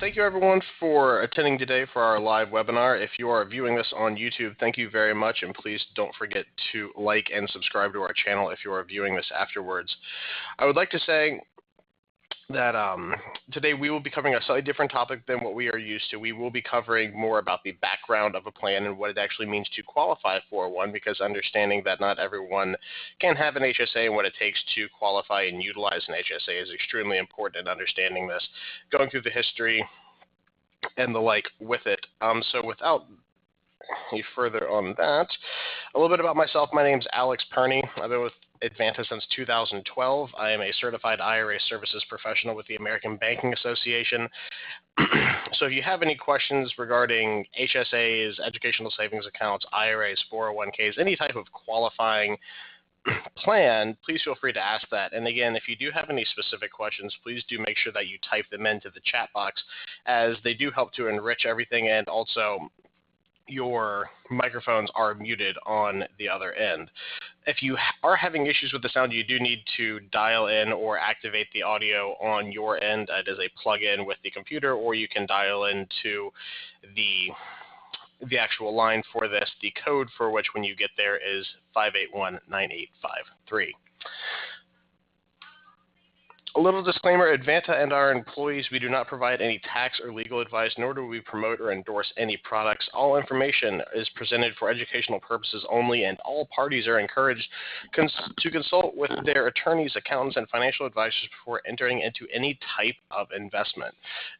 thank you everyone for attending today for our live webinar. If you are viewing this on YouTube, thank you very much, and please don't forget to like and subscribe to our channel if you are viewing this afterwards. I would like to say that today we will be covering a slightly different topic than what we are used to. We will be covering more about the background of a plan and what it actually means to qualify for one, because understanding that not everyone can have an HSA and what it takes to qualify and utilize an HSA is extremely important in understanding this, going through the history and the like with it. So without any further on that, a little bit about myself. My name is Alex Perney. I've been with Advanta since 2012. I am a certified IRA services professional with the American Banking Association. So if you have any questions regarding HSAs, educational savings accounts, IRAs, 401ks, any type of qualifying plan, please feel free to ask that. And again, if you do have any specific questions, please do make sure that you type them into the chat box, as they do help to enrich everything, and also your microphones are muted on the other end. If you are having issues with the sound, you do need to dial in or activate the audio on your end. It is a plug-in with the computer, or you can dial into the actual line for this. The code for which when you get there is 5819853. A little disclaimer: Advanta and our employees, we do not provide any tax or legal advice, nor do we promote or endorse any products. All information is presented for educational purposes only, and all parties are encouraged to consult with their attorneys, accountants, and financial advisors before entering into any type of investment.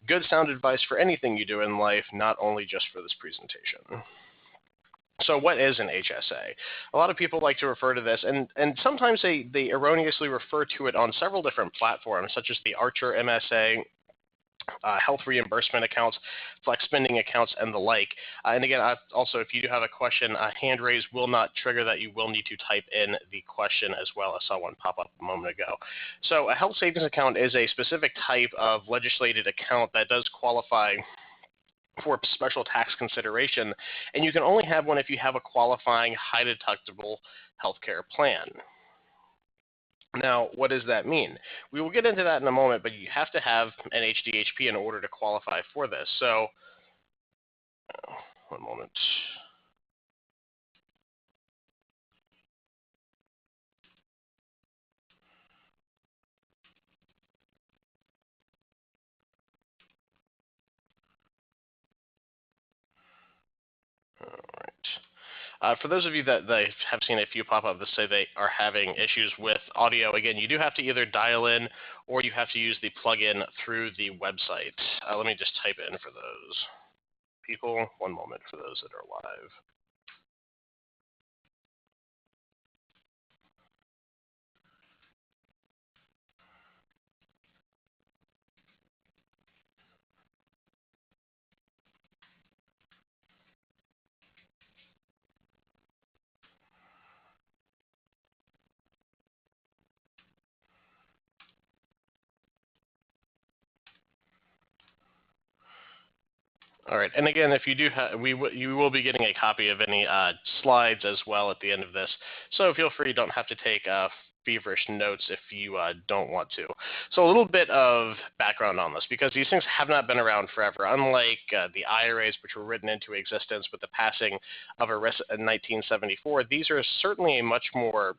Good sound advice for anything you do in life, not only just for this presentation. So what is an HSA? A lot of people like to refer to this, and sometimes they erroneously refer to it on several different platforms, such as the Archer MSA, health reimbursement accounts, flex spending accounts, and the like. And again, also, if you do have a question, a hand raise will not trigger that. You will need to type in the question as well. I saw one pop up a moment ago. So a health savings account is a specific type of legislated account that does qualify for special tax consideration, and you can only have one if you have a qualifying high-deductible healthcare plan. Now, what does that mean? We will get into that in a moment, but you have to have an HDHP in order to qualify for this. So, one moment. For those of you that have seen a few pop up that say they are having issues with audio, again, you do have to either dial in or you have to use the plug-in through the website. Let me just type in for those people. One moment for those that are live. All right, and again, if you do have, you will be getting a copy of any slides as well at the end of this. So feel free, you don't have to take feverish notes if you don't want to. So a little bit of background on this, because these things have not been around forever. Unlike the IRAs, which were written into existence with the passing of ERISA in 1974, these are certainly a much more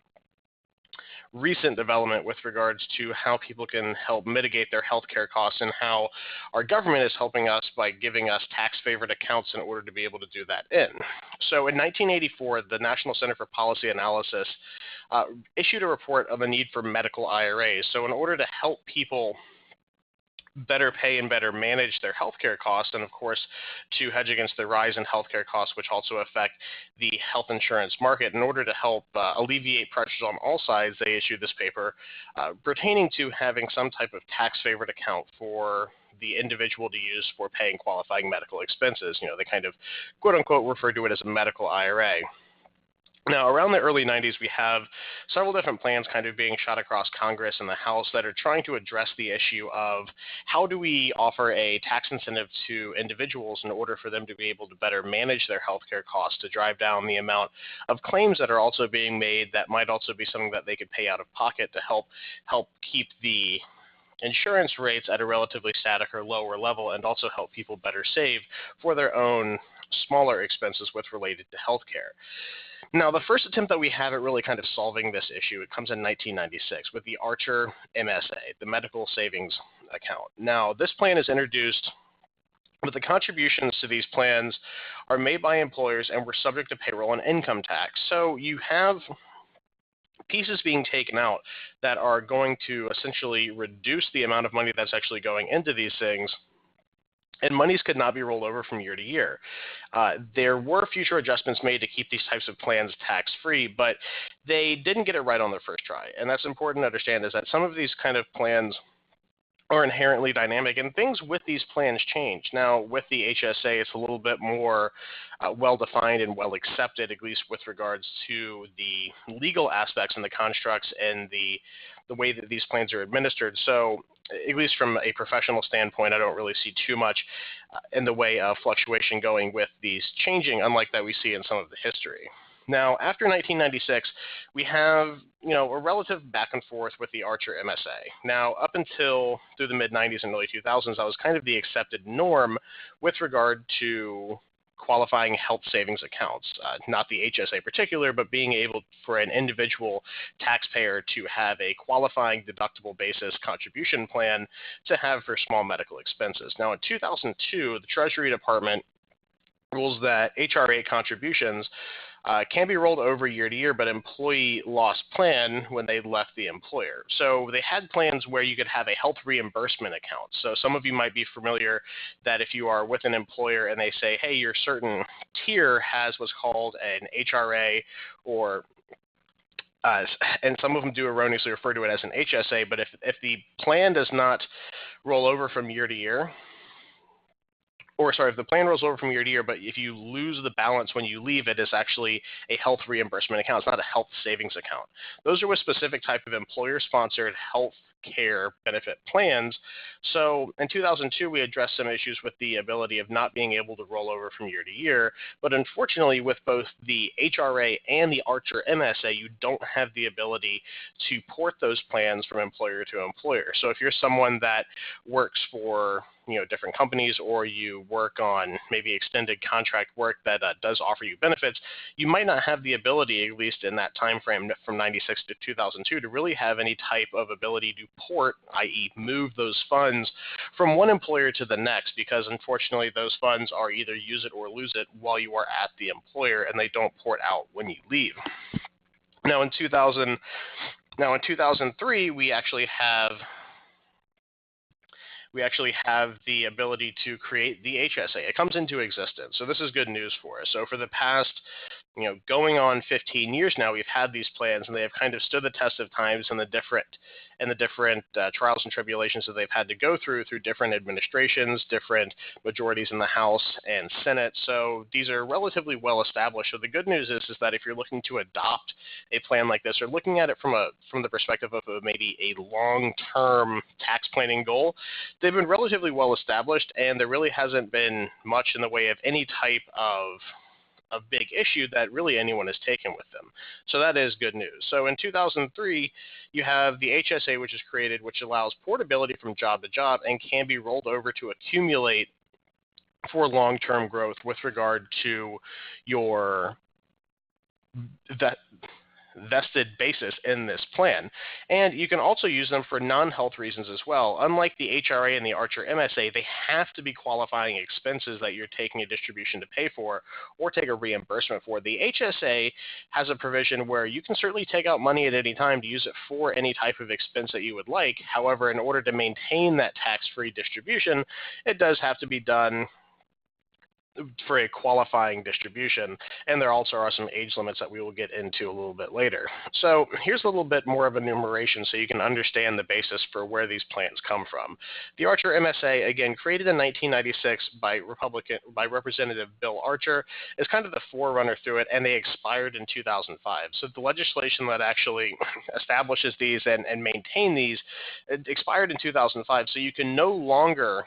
recent development with regards to how people can help mitigate their healthcare costs, and how our government is helping us by giving us tax-favored accounts in order to be able to do that in. So in 1984, the National Center for Policy Analysis issued a report of a need for medical IRAs. So in order to help people better pay and better manage their healthcare costs, and of course to hedge against the rise in healthcare costs, which also affect the health insurance market, in order to help alleviate pressures on all sides, they issued this paper pertaining to having some type of tax-favored account for the individual to use for paying qualifying medical expenses. You know, they kind of quote-unquote refer to it as a medical IRA. Now, around the early 90s, we have several different plans kind of being shot across Congress and the House that are trying to address the issue of how do we offer a tax incentive to individuals in order for them to be able to better manage their healthcare costs, to drive down the amount of claims that are also being made that might also be something that they could pay out of pocket to help keep the insurance rates at a relatively static or lower level, and also help people better save for their own smaller expenses with related to healthcare. Now, the first attempt that we have at really kind of solving this issue, it comes in 1996 with the Archer MSA, the Medical Savings Account. Now, this plan is introduced, but the contributions to these plans are made by employers and were subject to payroll and income tax. So you have pieces being taken out that are going to essentially reduce the amount of money that's actually going into these things, and monies could not be rolled over from year to year. There were future adjustments made to keep these types of plans tax-free, but they didn't get it right on their first try. And that's important to understand, is that some of these kind of plans are inherently dynamic, and things with these plans change. Now, with the HSA, it's a little bit more well-defined and well-accepted, at least with regards to the legal aspects and the constructs and the way that these plans are administered. So, at least from a professional standpoint, I don't really see too much in the way of fluctuation going with these changing, unlike that we see in some of the history. Now, after 1996, we have, a relative back and forth with the Archer MSA. Now, up until through the mid-90s and early 2000s, that was kind of the accepted norm with regard to qualifying health savings accounts, not the HSA in particular, but being able for an individual taxpayer to have a qualifying deductible basis contribution plan to have for small medical expenses. Now, in 2002, the Treasury Department rules that HRA contributions can be rolled over year to year, but employee lost plan when they left the employer. So they had plans where you could have a health reimbursement account. So some of you might be familiar that if you are with an employer and they say, hey, your certain tier has what's called an HRA, or and some of them do erroneously refer to it as an HSA, but if the plan does not roll over from year to year, if the plan rolls over from year to year, but if you lose the balance when you leave, it is actually a health reimbursement account. It's not a health savings account. Those are with specific type of employer-sponsored health care benefit plans. So in 2002, we addressed some issues with the ability of not being able to roll over from year to year. But unfortunately, with both the HRA and the Archer MSA, you don't have the ability to port those plans from employer to employer. So if you're someone that works for different companies, or you work on maybe extended contract work that does offer you benefits, you might not have the ability, at least in that time frame from 96 to 2002, to really have any type of ability to port, i.e. move those funds from one employer to the next, because unfortunately those funds are either use it or lose it while you are at the employer, and they don't port out when you leave. Now in 2003, we actually have the ability to create the HSA. It comes into existence. So this is good news for us. So for the past, going on 15 years now, we've had these plans, and they have kind of stood the test of times and the different trials and tribulations that they've had to go through different administrations, different majorities in the House and Senate. So these are relatively well established. So the good news is that if you're looking to adopt a plan like this, or looking at it from the perspective of maybe a long-term tax planning goal, they've been relatively well established, and there really hasn't been much in the way of any type of a big issue that really anyone has taken with them. So that is good news. So in 2003, you have the HSA, which is created, which allows portability from job to job and can be rolled over to accumulate for long-term growth with regard to your vested basis in this plan. And you can also use them for non-health reasons as well. Unlike the HRA and the Archer MSA, they have to be qualifying expenses that you're taking a distribution to pay for or take a reimbursement for. The HSA has a provision where you can certainly take out money at any time to use it for any type of expense that you would like. However, in order to maintain that tax-free distribution, it does have to be done for a qualifying distribution, and there also are some age limits that we will get into a little bit later. So here's a little bit more of enumeration so you can understand the basis for where these plans come from. The Archer MSA, again, created in 1996 by Representative Bill Archer, is kind of the forerunner through it, and they expired in 2005. So the legislation that actually establishes these and maintain these expired in 2005, so you can no longer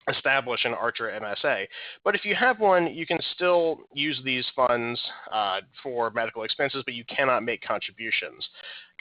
establish an Archer MSA. But if you have one, you can still use these funds for medical expenses, but you cannot make contributions.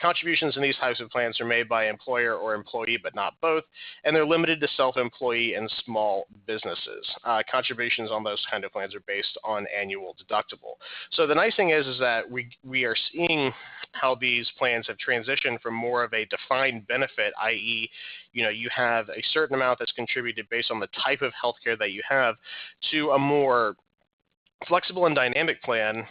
Contributions in these types of plans are made by employer or employee, but not both, and they're limited to self-employee and small businesses. Contributions on those kind of plans are based on annual deductible. So the nice thing is that we are seeing how these plans have transitioned from more of a defined benefit, i.e., you have a certain amount that's contributed based on the type of healthcare that you have, to a more flexible and dynamic plan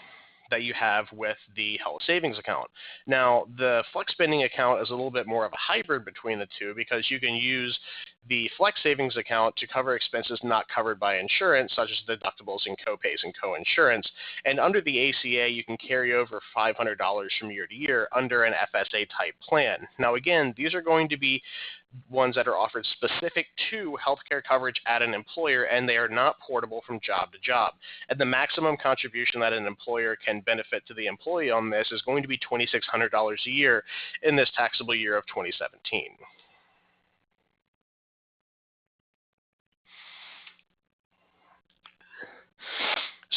that you have with the health savings account. Now, the flex spending account is a little bit more of a hybrid between the two, because you can use the flex savings account to cover expenses not covered by insurance, such as deductibles and copays and coinsurance. And under the ACA, you can carry over $500 from year to year under an FSA type plan. Now, again, these are going to be ones that are offered specific to healthcare coverage at an employer, and they are not portable from job to job. And the maximum contribution that an employer can benefit to the employee on this is going to be $2,600 a year in this taxable year of 2017.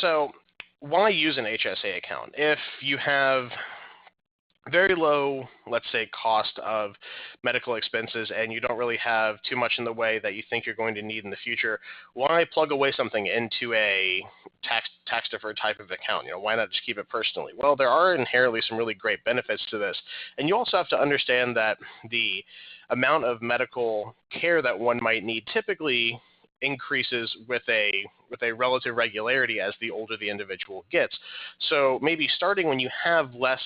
So why use an HSA account? If you have very low, let's say, cost of medical expenses and you don't really have too much in the way that you think you're going to need in the future, why plug away something into a tax-deferred type of account? Why not just keep it personally? Well, there are inherently some really great benefits to this. And you also have to understand that the amount of medical care that one might need typically increases with a relative regularity as the older the individual gets. So maybe starting when you have less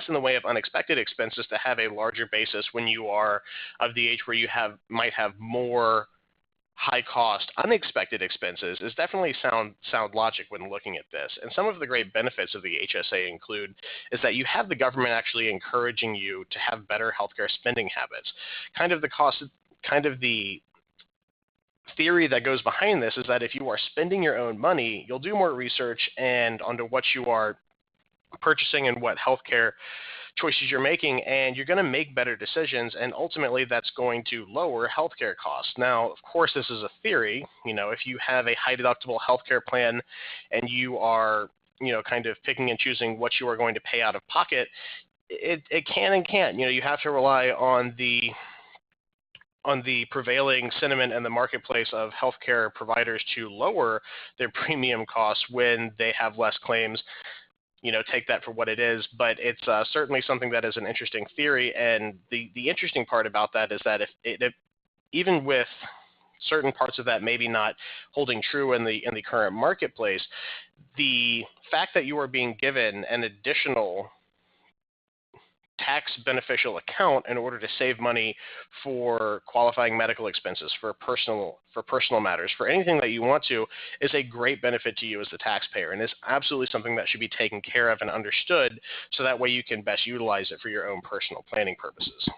in the way of unexpected expenses, to have a larger basis when you are of the age where you might have more high cost unexpected expenses is definitely sound logic when looking at this. And some of the great benefits of the HSA include is that you have the government actually encouraging you to have better healthcare spending habits. Kind of the theory that goes behind this is that if you are spending your own money, you'll do more research and onto what you are purchasing and what healthcare choices you're making, and you're going to make better decisions, and ultimately that's going to lower healthcare costs. Now, of course, this is a theory. If you have a high deductible healthcare plan and you are, kind of picking and choosing what you are going to pay out of pocket, it can and can't. You have to rely on the prevailing sentiment in the marketplace of healthcare providers to lower their premium costs when they have less claims. Take that for what it is, but it's certainly something that is an interesting theory. And the interesting part about that is that if even with certain parts of that maybe not holding true in the current marketplace, the fact that you are being given an additional tax beneficial account in order to save money for qualifying medical expenses, for personal matters, for anything that you want to, is a great benefit to you as the taxpayer, and is absolutely something that should be taken care of and understood, so that way you can best utilize it for your own personal planning purposes.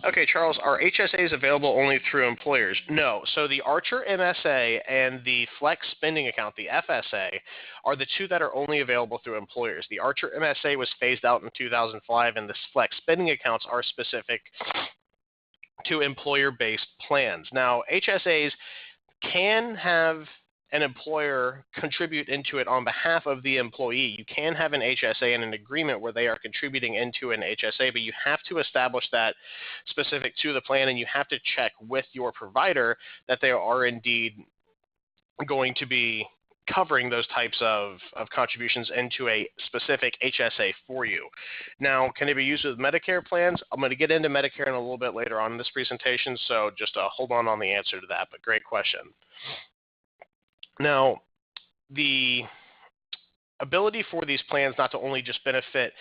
Okay, Charles, are HSAs available only through employers? No. So the Archer MSA and the Flex Spending Account, the FSA, are the two that are only available through employers. The Archer MSA was phased out in 2005, and the Flex Spending Accounts are specific to employer-based plans. Now, HSAs can have an employer contribute into it on behalf of the employee. You can have an HSA and an agreement where they are contributing into an HSA, but you have to establish that specific to the plan, and you have to check with your provider that they are indeed going to be covering those types of contributions into a specific HSA for you. Now, can it be used with Medicare plans? I'm going to get into Medicare in a little bit later on in this presentation, so just hold on the answer to that, but great question. Now, the ability for these plans not to only just benefit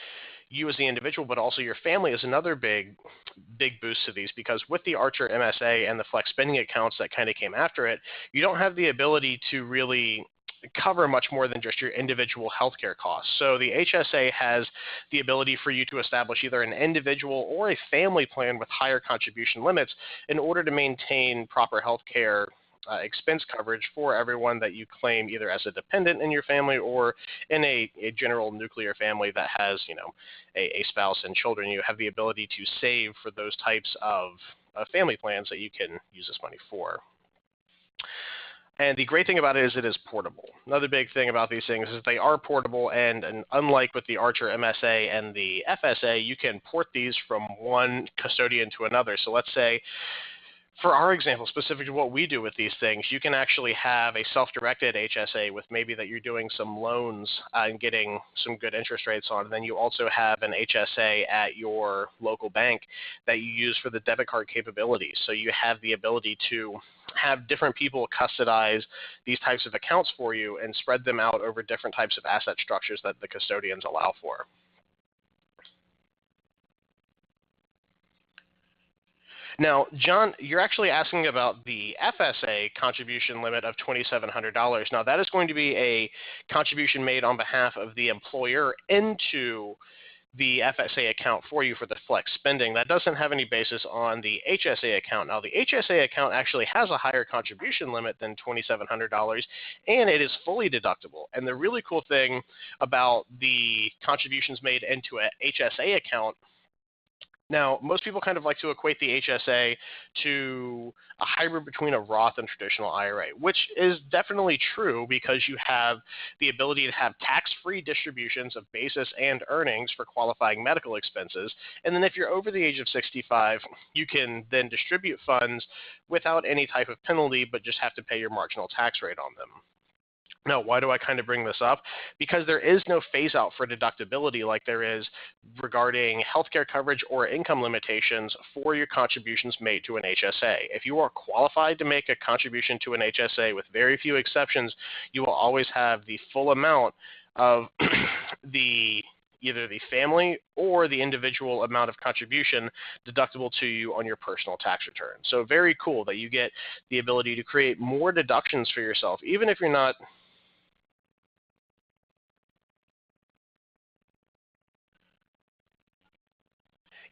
you as the individual, but also your family is another big boost to these, because with the Archer MSA and the Flex Spending Accounts that kind of came after it, you don't have the ability to really cover much more than just your individual healthcare costs. So the HSA has the ability for you to establish either an individual or a family plan with higher contribution limits in order to maintain proper healthcare expense coverage for everyone that you claim, either as a dependent in your family or in a general nuclear family that has, a spouse and children. You have the ability to save for those types of family plans that you can use this money for. And the great thing about it is it is portable. Another big thing about these things is they are portable, and unlike with the Archer MSA and the FSA, you can port these from one custodian to another. So let's say, for our example, specific to what we do with these things, you can actually have a self-directed HSA with maybe that you're doing some loans and getting some good interest rates on. And then you also have an HSA at your local bank that you use for the debit card capabilities. So you have the ability to have different people custodize these types of accounts for you and spread them out over different types of asset structures that the custodians allow for. Now, John, you're actually asking about the FSA contribution limit of $2,700. Now, that is going to be a contribution made on behalf of the employer into the FSA account for you for the flex spending. That doesn't have any basis on the HSA account. Now, the HSA account actually has a higher contribution limit than $2,700, and it is fully deductible. And the really cool thing about the contributions made into a HSA account, now, most people kind of like to equate the HSA to a hybrid between a Roth and traditional IRA, which is definitely true because you have the ability to have tax-free distributions of basis and earnings for qualifying medical expenses. And then if you're over the age of 65, you can then distribute funds without any type of penalty, but just have to pay your marginal tax rate on them. Now, why do I kind of bring this up? Because there is no phase out for deductibility like there is regarding healthcare coverage or income limitations for your contributions made to an HSA. If you are qualified to make a contribution to an HSA with very few exceptions, you will always have the full amount of either the family or the individual amount of contribution deductible to you on your personal tax return. So very cool that you get the ability to create more deductions for yourself, even if you're not.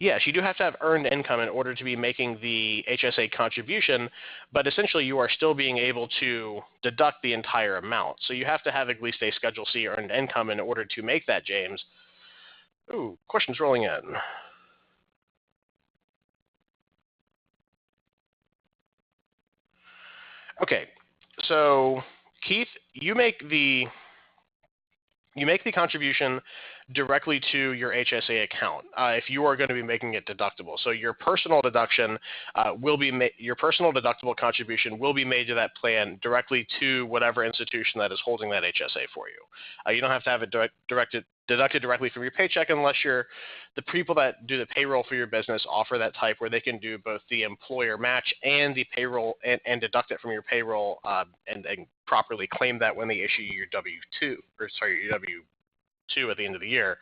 Yes, you do have to have earned income in order to be making the HSA contribution, but essentially you are still being able to deduct the entire amount. So you have to have at least a Schedule C earned income in order to make that, James. Ooh, questions rolling in. Okay, so Keith, you make the contribution directly to your HSA account if you are going to be making it deductible. So your personal deduction your personal deductible contribution will be made to that plan directly to whatever institution that is holding that HSA for you. You don't have to have it deducted directly from your paycheck unless the people that do the payroll for your business offer that type where they can do both the employer match and the payroll and deduct it from your payroll and properly claim that when they issue your W-2 at the end of the year.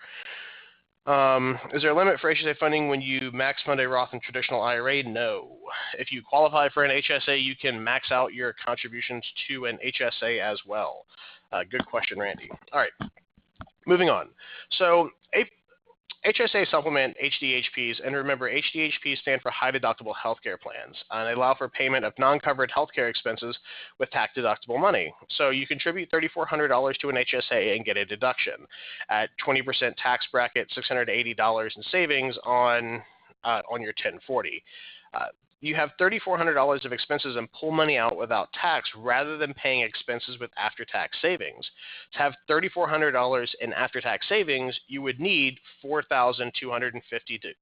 Is there a limit for HSA funding when you max fund a Roth and traditional IRA? No. If you qualify for an HSA, you can max out your contributions to an HSA as well. Good question, Randy. All right, moving on. So HSA supplement HDHPs, and remember, HDHPs stand for high-deductible healthcare plans, and they allow for payment of non-covered healthcare expenses with tax-deductible money. So you contribute $3,400 to an HSA and get a deduction. At 20% tax bracket, $680 in savings on your 1040. You have $3,400 of expenses and pull money out without tax rather than paying expenses with after-tax savings. To have $3,400 in after-tax savings, you would need $4,250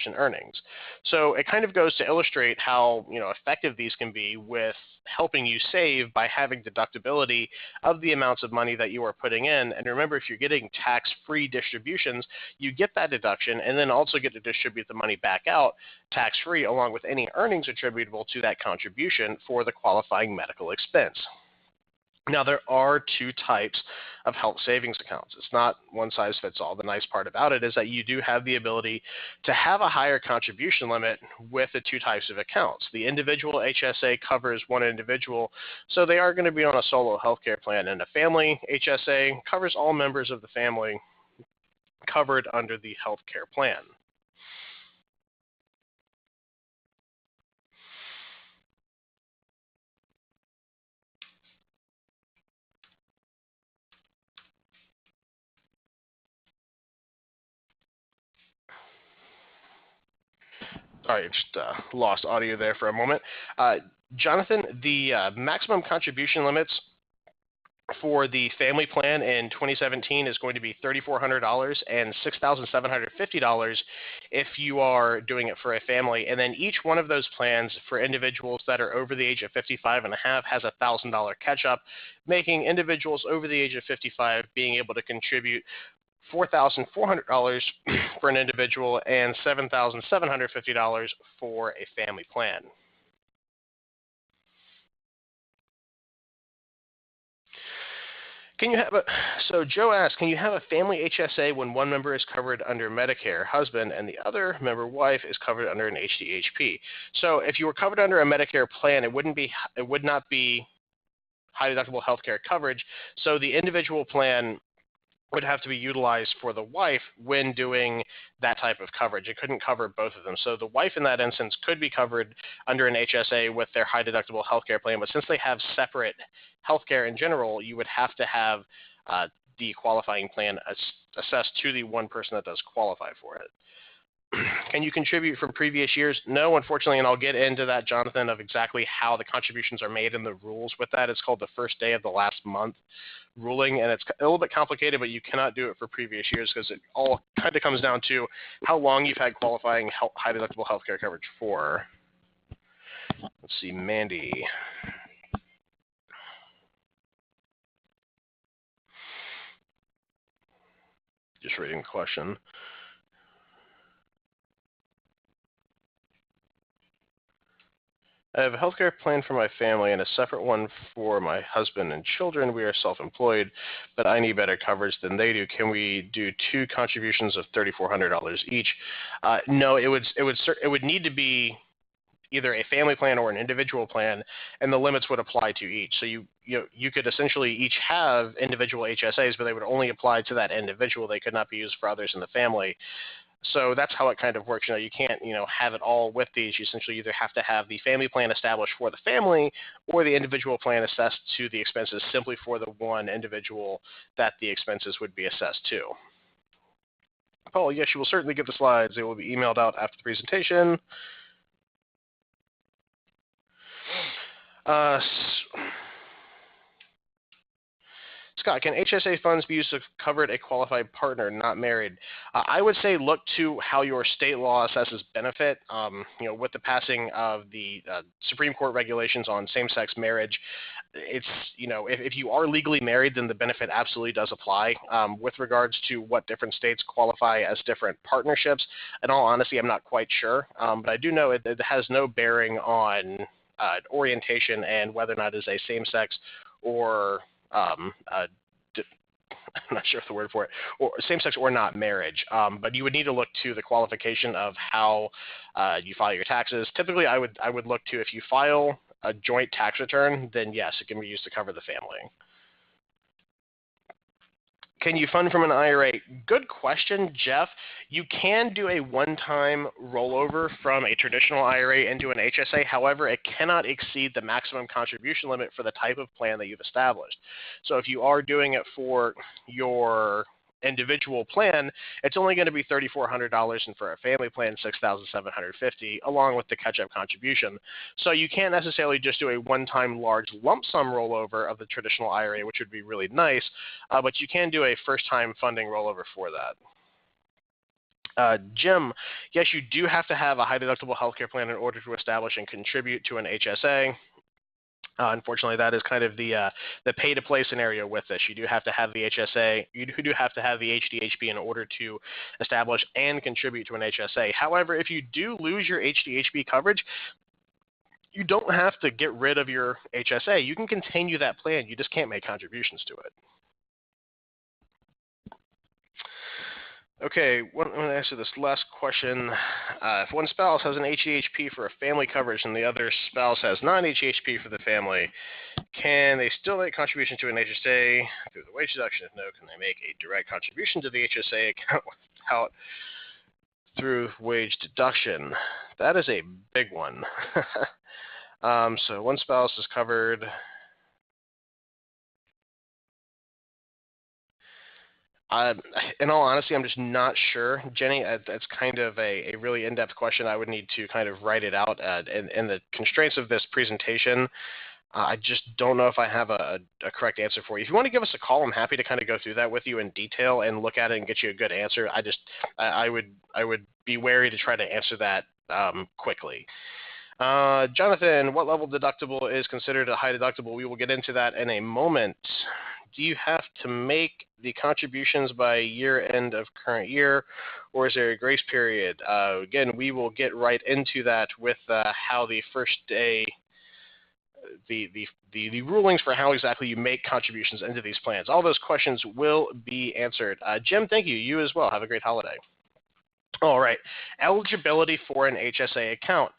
in earnings. So it kind of goes to illustrate how effective these can be with helping you save by having deductibility of the amounts of money that you are putting in. And remember, if you're getting tax-free distributions, you get that deduction and then also get to distribute the money back out tax-free along with any earnings attributable to that contribution for the qualifying medical expense. Now, there are two types of health savings accounts. It's not one size fits all. The nice part about it is that you do have the ability to have a higher contribution limit with the two types of accounts. The individual HSA covers one individual, so they are going to be on a solo healthcare plan, and a family HSA covers all members of the family covered under the healthcare plan. Sorry, just lost audio there for a moment. Jonathan, the maximum contribution limits for the family plan in 2017 is going to be $3,400 and $6,750 if you are doing it for a family. And then each one of those plans for individuals that are over the age of 55 and a half has a $1,000 catch-up, making individuals over the age of 55 being able to contribute $4,400 for an individual and $7,750 for a family plan. So Joe asks, can you have a family HSA when one member is covered under Medicare, husband, and the other member, wife, is covered under an HDHP? So if you were covered under a Medicare plan, it would not be high deductible healthcare coverage. So the individual plan would have to be utilized for the wife when doing that type of coverage. It couldn't cover both of them. So the wife in that instance could be covered under an HSA with their high deductible healthcare plan, but since they have separate healthcare in general, you would have to have the qualifying plan assessed to the one person that does qualify for it. Can you contribute from previous years? No, unfortunately, and I'll get into that, Jonathan, of exactly how the contributions are made and the rules with that. It's called the first day of the last month ruling, and it's a little bit complicated, but you cannot do it for previous years because it all kind of comes down to how long you've had qualifying high deductible healthcare coverage for. Let's see, Mandy. Just reading the question. I have a healthcare plan for my family and a separate one for my husband and children. We are self-employed, but I need better coverage than they do. Can we do two contributions of $3,400 each? No, it would need to be either a family plan or an individual plan, and the limits would apply to each. So you could essentially each have individual HSAs, but they would only apply to that individual. They could not be used for others in the family. So that's how it kind of works. You can't, have it all with these. You essentially either have to have the family plan established for the family or the individual plan assessed to the expenses simply for the one individual that the expenses would be assessed to. Paul, yes, you will certainly get the slides. They will be emailed out after the presentation. Scott, can HSA funds be used to cover a qualified partner not married? I would say look to how your state law assesses benefit. With the passing of the Supreme Court regulations on same-sex marriage, it's, if you are legally married, then the benefit absolutely does apply. With regards to what different states qualify as different partnerships, in all honesty, I'm not quite sure. But I do know it has no bearing on orientation and whether or not it is a same-sex or I'm not sure if the word for it, or same-sex or not marriage. But you would need to look to the qualification of how you file your taxes. Typically, I would look to if you file a joint tax return, then yes, it can be used to cover the family. Can you fund from an IRA? Good question, Jeff. You can do a one-time rollover from a traditional IRA into an HSA. However, it cannot exceed the maximum contribution limit for the type of plan that you've established. So if you are doing it for your individual plan, it's only going to be $3,400, and for a family plan, $6,750, along with the catch-up contribution. So you can't necessarily just do a one-time large lump sum rollover of the traditional IRA, which would be really nice, but you can do a first-time funding rollover for that. Jim, yes, you do have to have a high-deductible healthcare plan in order to establish and contribute to an HSA. Unfortunately, that is kind of the pay-to-play scenario with this. You do have to have the HSA. You do have to have the HDHP in order to establish and contribute to an HSA. However, if you do lose your HDHP coverage, you don't have to get rid of your HSA. You can continue that plan. You just can't make contributions to it. Okay, I'm going to answer this last question. If one spouse has an HDHP for a family coverage and the other spouse has non-HDHP for the family, can they still make contribution to an HSA through the wage deduction? If no, can they make a direct contribution to the HSA account without through wage deduction? That is a big one. So one spouse is covered. In all honesty, I'm just not sure, Jenny. That's kind of a really in-depth question. I would need to kind of write it out. In the constraints of this presentation, I just don't know if I have a correct answer for you. If you want to give us a call, I'm happy to kind of go through that with you in detail and look at it and get you a good answer. I would be wary to try to answer that quickly. Jonathan, what level deductible is considered a high deductible? We will get into that in a moment. Do you have to make the contributions by year end of current year, or is there a grace period? Again, we will get right into that with how the first day, the rulings for how exactly you make contributions into these plans. All those questions will be answered. Jim, thank you. You as well. Have a great holiday. All right. Eligibility for an HSA account.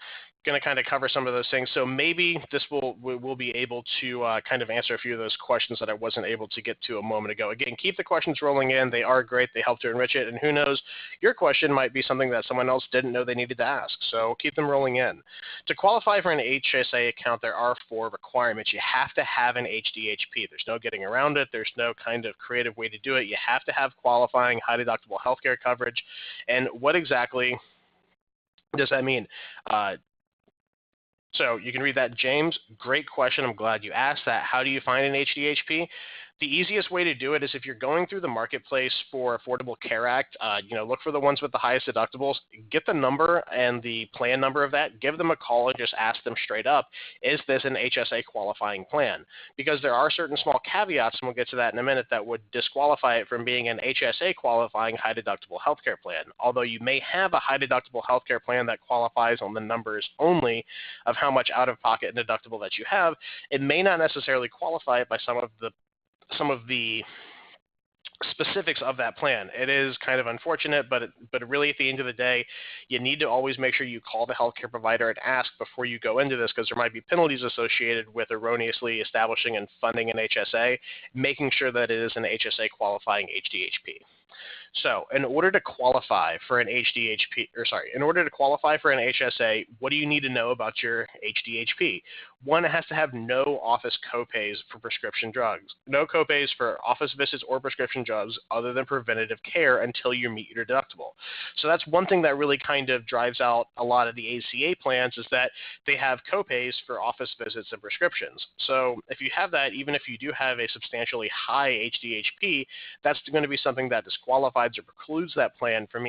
Going to kind of cover some of those things. So maybe this will be able to kind of answer a few of those questions that I wasn't able to get to a moment ago. Again, keep the questions rolling in. They are great. They help to enrich it. And who knows, your question might be something that someone else didn't know they needed to ask. So keep them rolling in. To qualify for an HSA account, there are 4 requirements. You have to have an HDHP. There's no getting around it. There's no kind of creative way to do it. You have to have qualifying high-deductible healthcare coverage. And what exactly does that mean? So you can read that. James, great question. I'm glad you asked that. How do you find an HDHP? The easiest way to do it is if you're going through the marketplace for Affordable Care Act, look for the ones with the highest deductibles, get the number and the plan number of that, give them a call and just ask them straight up, is this an HSA qualifying plan? Because there are certain small caveats, and we'll get to that in a minute, that would disqualify it from being an HSA qualifying high deductible healthcare plan. Although you may have a high deductible healthcare plan that qualifies on the numbers only of how much out-of-pocket deductible that you have, it may not necessarily qualify it by some of the specifics of that plan. It is kind of unfortunate, but really at the end of the day, you need to always make sure you call the healthcare provider and ask before you go into this, because there might be penalties associated with erroneously establishing and funding an HSA, making sure that it is an HSA qualifying HDHP. So in order to qualify for an HSA, what do you need to know about your HDHP? One, it has to have no office copays for prescription drugs. No copays for office visits or prescription drugs other than preventative care until you meet your deductible. So that's one thing that really kind of drives out a lot of the ACA plans, is that they have copays for office visits and prescriptions. So if you have that, even if you do have a substantially high HDHP, that's going to be something that disqualifies or precludes that plan from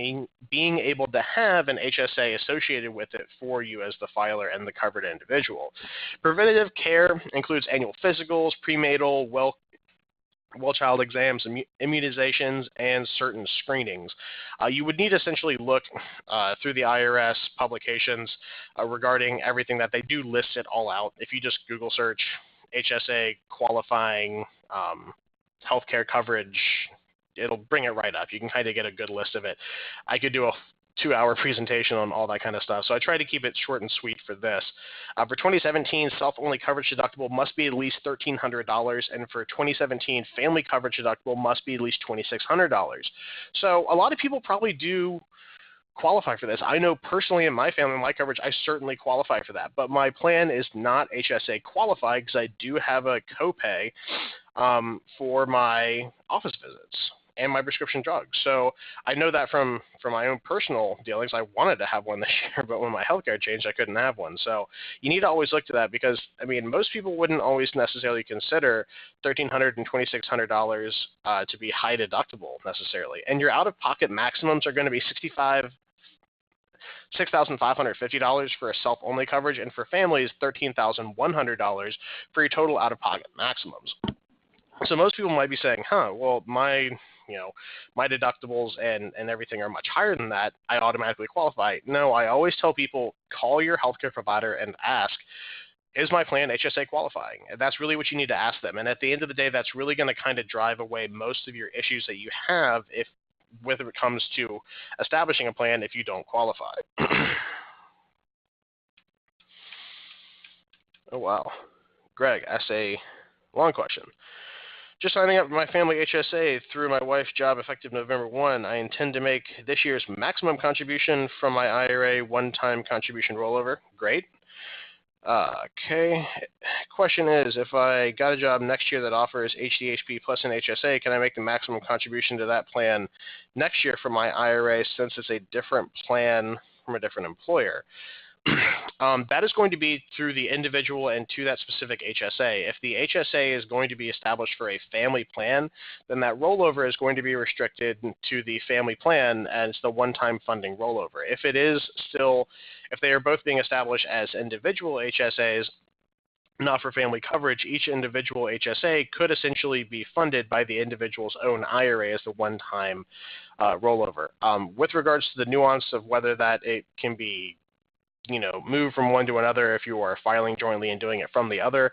being able to have an HSA associated with it for you as the filer and the covered individual. Preventative care includes annual physicals, prenatal, well-child exams, immunizations, and certain screenings. You would need to essentially look through the IRS publications regarding everything that they do list it all out. If you just Google search HSA qualifying healthcare coverage, it'll bring it right up. You can kind of get a good list of it. I could do a 2-hour presentation on all that kind of stuff, so I try to keep it short and sweet for this. For 2017, self-only coverage deductible must be at least $1,300, and for 2017, family coverage deductible must be at least $2,600. So a lot of people probably do qualify for this. I know personally in my family, my coverage, I certainly qualify for that, but my plan is not HSA qualified because I do have a copay for my office visits and my prescription drugs. So I know that from my own personal dealings. I wanted to have one this year, but when my healthcare changed, I couldn't have one. So you need to always look to that, because, I mean, most people wouldn't always necessarily consider $1,300 and $2,600 to be high deductible necessarily. And your out-of-pocket maximums are going to be $6,550 for a self-only coverage, and for families, $13,100 for your total out-of-pocket maximums. So most people might be saying, well, my deductibles and everything are much higher than that, I automatically qualify. No, I always tell people, call your healthcare provider and ask, is my plan HSA qualifying? And that's really what you need to ask them. And at the end of the day, that's really going to kind of drive away most of your issues that you have whether it comes to establishing a plan if you don't qualify. Oh, wow. Greg asked a long question. Just signing up for my family HSA through my wife's job effective November 1. I intend to make this year's maximum contribution from my IRA one-time contribution rollover. Great. Okay. Question is, if I got a job next year that offers HDHP plus an HSA, can I make the maximum contribution to that plan next year for my IRA since it's a different plan from a different employer? That is going to be through the individual and to that specific HSA. If the HSA is going to be established for a family plan, then that rollover is going to be restricted to the family plan as the one-time funding rollover. If they are both being established as individual HSAs, not for family coverage, each individual HSA could essentially be funded by the individual's own IRA as the one-time rollover. With regards to the nuance of whether that it can be move from one to another if you are filing jointly and doing it from the other,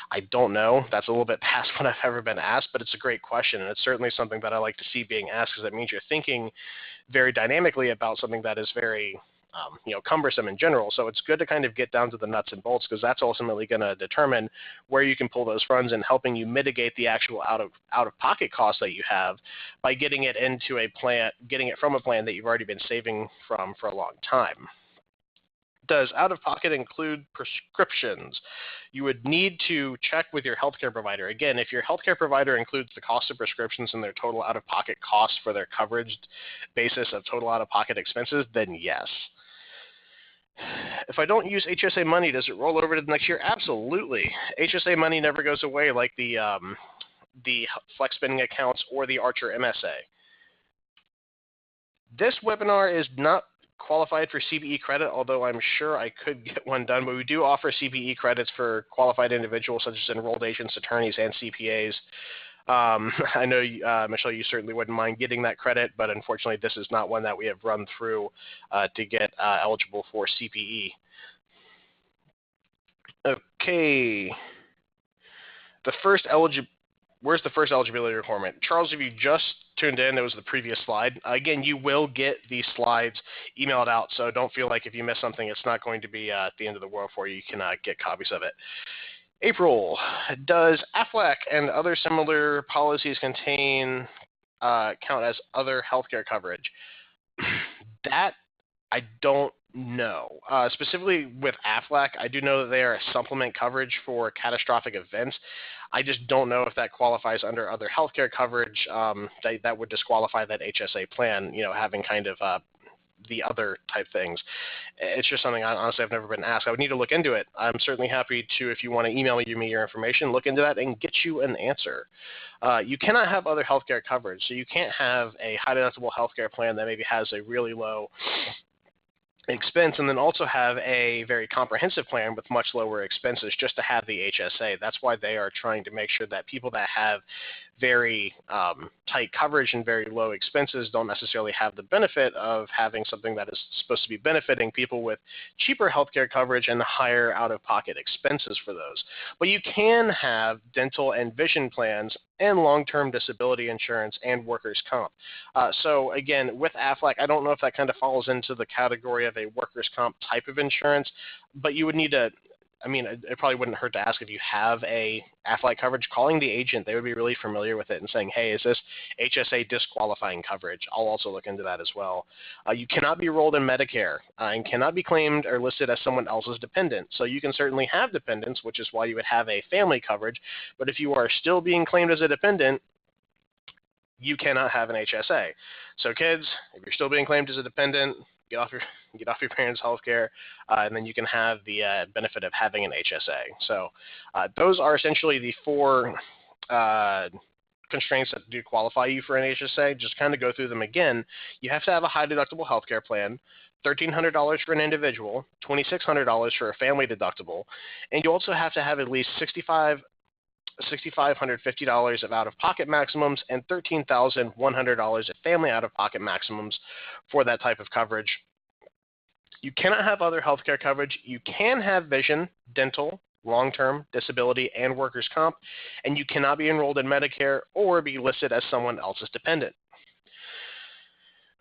I don't know. That's a little bit past what I've ever been asked, but it's a great question, and it's certainly something that I like to see being asked because it means you're thinking very dynamically about something that is very cumbersome in general. So it's good to kind of get down to the nuts and bolts because that's ultimately going to determine where you can pull those funds and helping you mitigate the actual out-of-pocket costs that you have by getting it into a plan, getting it from a plan that you've already been saving from for a long time. Does out-of-pocket include prescriptions? You would need to check with your healthcare provider. Again, if your healthcare provider includes the cost of prescriptions in their total out-of-pocket costs for their coverage basis of total out-of-pocket expenses, then yes. If I don't use HSA money, does it roll over to the next year? Absolutely. HSA money never goes away like the flex spending accounts or the Archer MSA. This webinar is not qualified for CBE credit, although I'm sure I could get one done, but we do offer CBE credits for qualified individuals such as enrolled agents, attorneys, and CPAs. I know, Michelle, you certainly wouldn't mind getting that credit, but unfortunately this is not one that we have run through to get eligible for CPE. Okay. Where's the first eligibility requirement? Charles, if you just tuned in, it was the previous slide. Again, you will get these slides emailed out, so don't feel like if you miss something, it's not going to be at the end of the world for you. You can get copies of it. April, does AFLAC and other similar policies count as other healthcare coverage? That I don't know. Specifically with AFLAC, I do know that they are a supplement coverage for catastrophic events. I just don't know if that qualifies under other healthcare coverage that would disqualify that HSA plan, having kind of the other type things. It's just something honestly I've never been asked. I would need to look into it. I'm certainly happy to, if you want to email me your information, look into that and get you an answer. You cannot have other healthcare coverage, so you can't have a high deductible healthcare plan that maybe has a really low expense and then also have a very comprehensive plan with much lower expenses just to have the HSA. That's why they are trying to make sure that people that have very tight coverage and very low expenses don't necessarily have the benefit of having something that is supposed to be benefiting people with cheaper healthcare coverage and higher out-of-pocket expenses for those. But you can have dental and vision plans and long-term disability insurance and workers' comp. So again, with AFLAC, I don't know if that kind of falls into the category of a workers' comp type of insurance, but you would need to, it probably wouldn't hurt to ask if you have a AFLAC coverage. Calling the agent, they would be really familiar with it and saying, hey, is this HSA disqualifying coverage? I'll also look into that as well. You cannot be enrolled in Medicare and cannot be claimed or listed as someone else's dependent. So you can certainly have dependents, which is why you would have a family coverage. But if you are still being claimed as a dependent, you cannot have an HSA. So kids, if you're still being claimed as a dependent, get off your parents' health care, and then you can have the benefit of having an HSA. So those are essentially the four constraints that do qualify you for an HSA. Just kind of go through them again. You have to have a high deductible health care plan, $1,300 for an individual, $2,600 for a family deductible, and you also have to have at least $6,550 of out-of-pocket maximums and $13,100 of family out-of-pocket maximums for that type of coverage. You cannot have other healthcare coverage. You can have vision, dental, long-term disability, and workers' comp, and you cannot be enrolled in Medicare or be listed as someone else's dependent.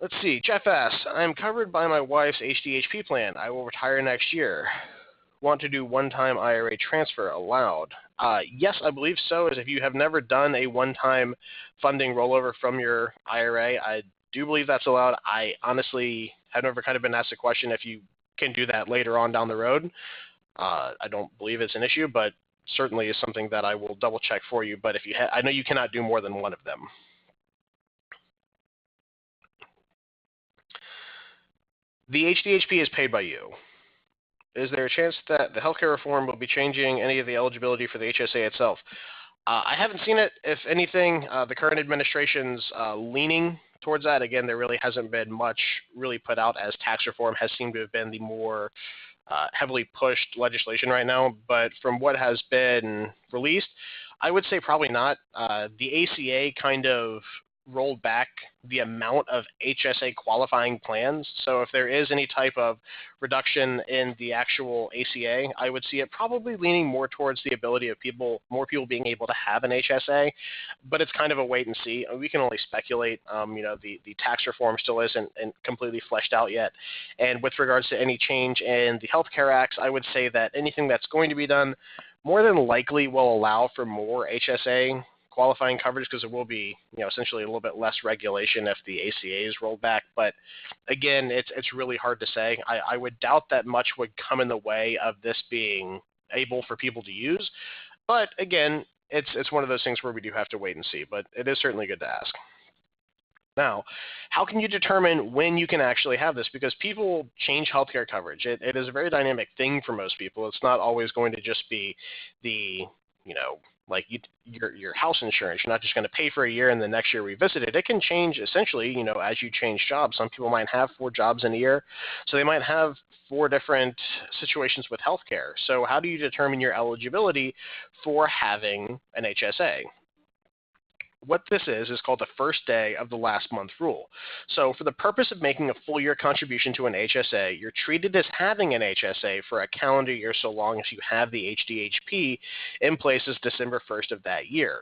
Let's see, Jeff S. I'm covered by my wife's HDHP plan. I will retire next year. Want to do one-time IRA transfer allowed? Yes, I believe so, as if you have never done a one-time funding rollover from your IRA, I do believe that's allowed. I honestly have never kind of been asked a question if you can do that later on down the road. I don't believe it's an issue, but certainly is something that I will double check for you. But if you I know you cannot do more than one of them. The HDHP is paid by you. Is there a chance that the healthcare reform will be changing any of the eligibility for the HSA itself? I haven't seen it. If anything, the current administration's leaning towards that. Again, there really hasn't been much really put out, as tax reform has seemed to have been the more heavily pushed legislation right now. But from what has been released, I would say probably not. The ACA kind of rolled back the amount of HSA qualifying plans. So if there is any type of reduction in the actual ACA, I would see it probably leaning more towards the ability of more people being able to have an HSA, but it's kind of a wait and see. We can only speculate. The tax reform still isn't completely fleshed out yet. And with regards to any change in the healthcare acts, I would say that anything that's going to be done more than likely will allow for more HSA qualifying coverage, because it will be, essentially a little bit less regulation if the ACA is rolled back. But again, it's really hard to say. I would doubt that much would come in the way of this being able for people to use. But again, it's one of those things where we do have to wait and see. But it is certainly good to ask. Now, how can you determine when you can actually have this? Because people change healthcare coverage. It is a very dynamic thing for most people. It's not always going to just be the, like your house insurance. You're not just going to pay for a year and the next year revisit it. It can change essentially, as you change jobs. Some people might have 4 jobs in a year, so they might have 4 different situations with healthcare. So how do you determine your eligibility for having an HSA? What this is called the first day of the last month rule. So for the purpose of making a full year contribution to an HSA, you're treated as having an HSA for a calendar year so long as you have the HDHP in place as December 1st of that year.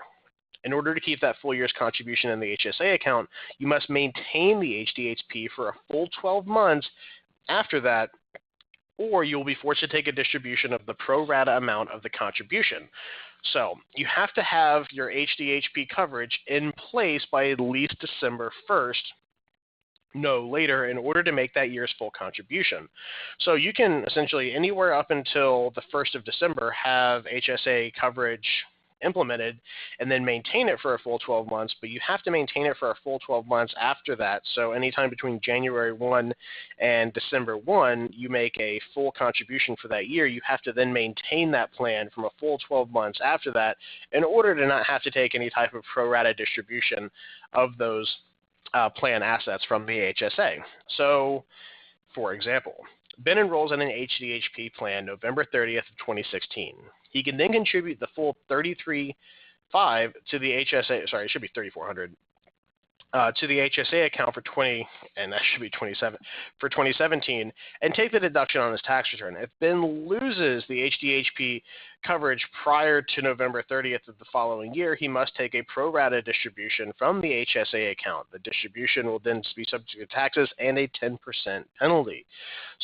In order to keep that full year's contribution in the HSA account, you must maintain the HDHP for a full 12 months after that, or you'll be forced to take a distribution of the pro rata amount of the contribution. So you have to have your HDHP coverage in place by at least December 1st, no later, in order to make that year's full contribution. So you can essentially anywhere up until the 1st of December have HSA coverage implemented and then maintain it for a full 12 months, but you have to maintain it for a full 12 months after that. So anytime between January 1 and December 1, you make a full contribution for that year. You have to then maintain that plan from a full 12 months after that in order to not have to take any type of pro rata distribution of those plan assets from the HSA. So, for example, Ben enrolls in an HDHP plan November 30th of 2016. He can then contribute the full $33,500 to the HSA. Sorry, it should be $3,400 to the HSA account for 2017, and take the deduction on his tax return. If Ben loses the HDHP coverage prior to November 30th of the following year, he must take a pro rata distribution from the HSA account. The distribution will then be subject to taxes and a 10% penalty.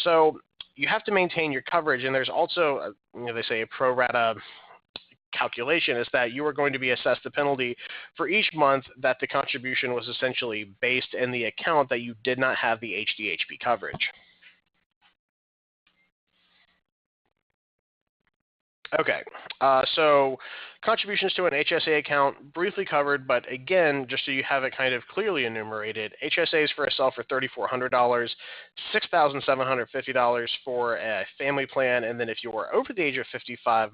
So you have to maintain your coverage, and there's also, they say a pro rata calculation is that you are going to be assessed the penalty for each month that the contribution was essentially based in the account that you did not have the HDHP coverage. Okay, so contributions to an HSA account, briefly covered, but again, just so you have it kind of clearly enumerated, HSAs for a self are $3,400, $6,750 for a family plan, and then if you are over the age of 55,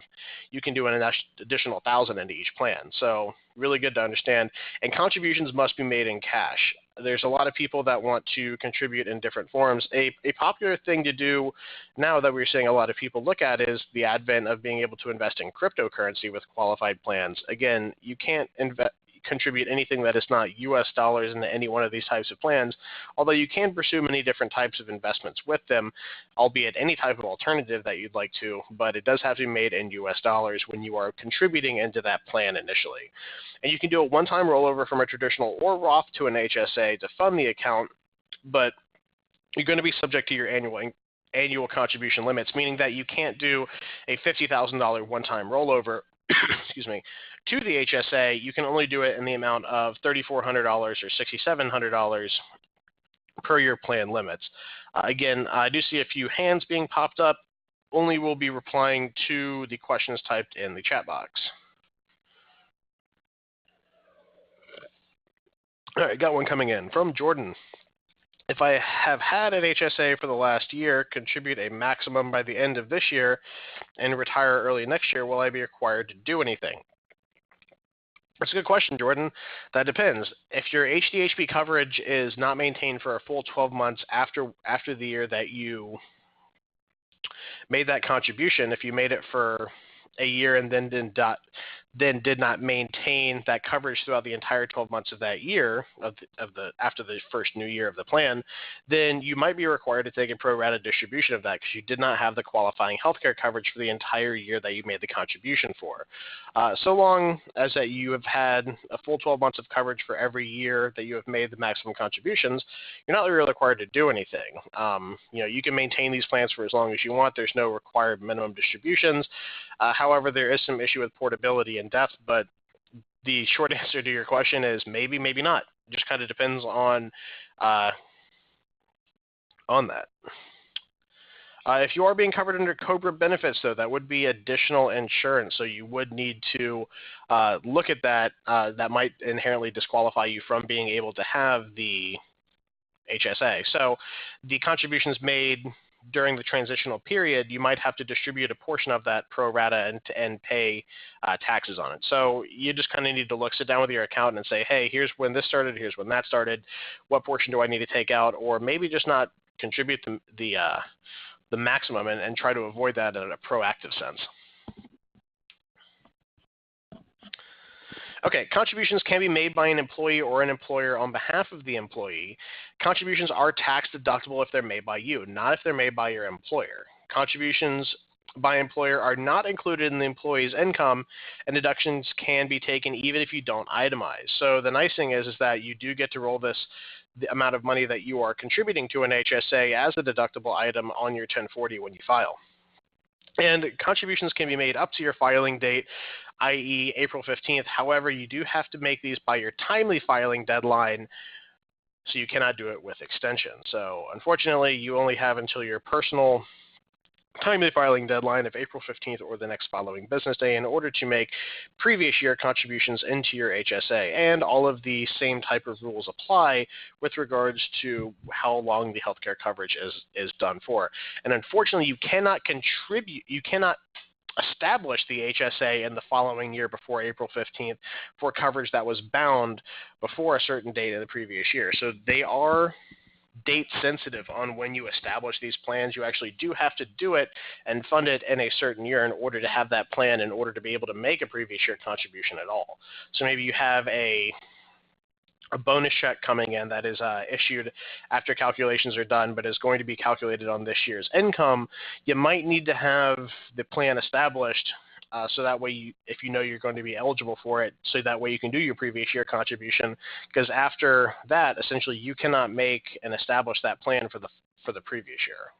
you can do an additional $1,000 into each plan. So really good to understand, and contributions must be made in cash. There's a lot of people that want to contribute in different forms. A popular thing to do now that we're seeing a lot of people look at is the advent of being able to invest in cryptocurrency with qualified plans. Again, you can't contribute anything that is not U.S. dollars into any one of these types of plans, although you can pursue many different types of investments with them, albeit any type of alternative that you'd like to, but it does have to be made in U.S. dollars when you are contributing into that plan initially. And you can do a one-time rollover from a traditional or Roth to an HSA to fund the account, but you're going to be subject to your annual contribution limits, meaning that you can't do a $50,000 one-time rollover excuse me, to the HSA. You can only do it in the amount of $3,400 or $6,700 per your plan limits. Again, I do see a few hands being popped up. only will be replying to the questions typed in the chat box. All right, got one coming in from Jordan. If I have had an HSA for the last year, contribute a maximum by the end of this year, and retire early next year, will I be required to do anything? That's a good question, Jordan. That depends. If your HDHP coverage is not maintained for a full 12 months after the year that you made that contribution, if you made it for a year and then did not maintain that coverage throughout the entire 12 months of that year, after the first new year of the plan, then you might be required to take a pro rata distribution of that because you did not have the qualifying healthcare coverage for the entire year that you made the contribution for. So long as that you have had a full 12 months of coverage for every year that you have made the maximum contributions, you're not really required to do anything. You can maintain these plans for as long as you want. There's no required minimum distributions. However, there is some issue with portability and depth, but the short answer to your question is maybe, maybe not. It just kind of depends on that. If you are being covered under COBRA benefits, though, that would be additional insurance, so you would need to look at that. That might inherently disqualify you from being able to have the HSA. So the contributions made during the transitional period, you might have to distribute a portion of that pro rata and pay taxes on it. So you just kind of need to sit down with your accountant and say, hey, here's when this started, here's when that started, what portion do I need to take out, or maybe just not contribute the maximum and try to avoid that in a proactive sense. Okay, contributions can be made by an employee or an employer on behalf of the employee. Contributions are tax deductible if they're made by you, not if they're made by your employer. Contributions by employer are not included in the employee's income, and deductions can be taken even if you don't itemize. So the nice thing is that you do get to roll the amount of money that you are contributing to an HSA as a deductible item on your 1040 when you file. And contributions can be made up to your filing date, i.e. April 15th. However, you do have to make these by your timely filing deadline, so you cannot do it with extension. So unfortunately, you only have until your personal timely filing deadline of April 15th or the next following business day in order to make previous year contributions into your HSA. And all of the same type of rules apply with regards to how long the healthcare coverage is done for. And unfortunately, you cannot establish the HSA in the following year before April 15th for coverage that was bound before a certain date in the previous year. So they are date sensitive on when you establish these plans. You actually do have to do it and fund it in a certain year in order to have that plan, in order to be able to make a previous year contribution at all. So maybe you have a bonus check coming in that is issued after calculations are done, but is going to be calculated on this year's income. You might need to have the plan established so that way, if you know you're going to be eligible for it, so that way you can do your previous year contribution, because after that, essentially, you cannot make and establish that plan for the previous year.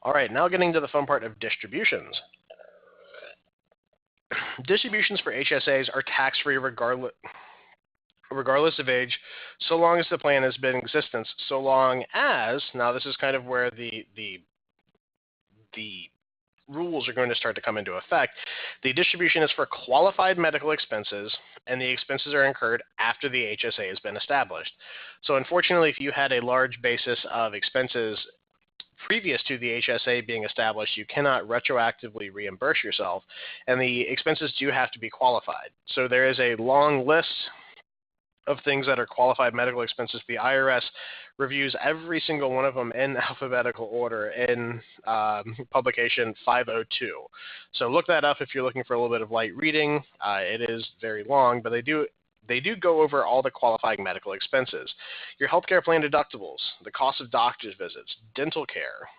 All right, now getting to the fun part of distributions. Distributions for HSAs are tax-free regardless of age, so long as the plan has been in existence, so long as, now this is kind of where the rules are going to start to come into effect. The distribution is for qualified medical expenses, and the expenses are incurred after the HSA has been established. So unfortunately, if you had a large basis of expenses previous to the HSA being established, you cannot retroactively reimburse yourself, and the expenses do have to be qualified. So there is a long list of things that are qualified medical expenses. The IRS reviews every single one of them in alphabetical order in publication 502. So look that up if you're looking for a little bit of light reading. It is very long, but they do go over all the qualifying medical expenses. Your healthcare plan deductibles, the cost of doctor's visits, dental care,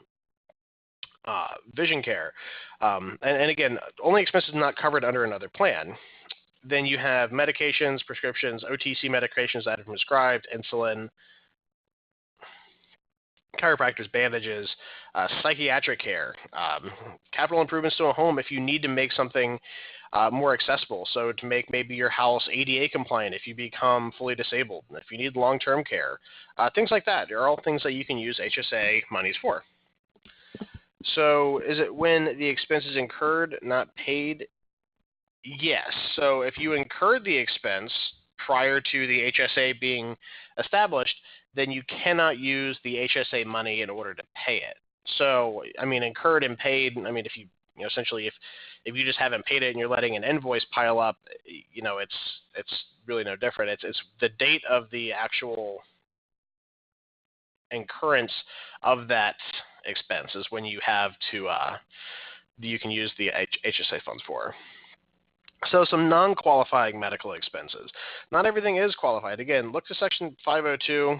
vision care, and again, only expenses not covered under another plan. Then you have medications, prescriptions, OTC medications that are prescribed, insulin, chiropractors, bandages, psychiatric care, capital improvements to a home if you need to make something more accessible. So to make maybe your house ADA compliant if you become fully disabled, if you need long-term care, things like that. They're all things that you can use HSA monies for. So is it when the expense is incurred, not paid? Yes. So if you incurred the expense prior to the HSA being established, then you cannot use the HSA money in order to pay it. So, I mean, incurred and paid, I mean, if you essentially, if you just haven't paid it and you're letting an invoice pile up, it's really no different. It's the date of the actual incurrence of that expense is when you have to, you can use the HSA funds for. So some non-qualifying medical expenses. Not everything is qualified. Again, look to Section 502.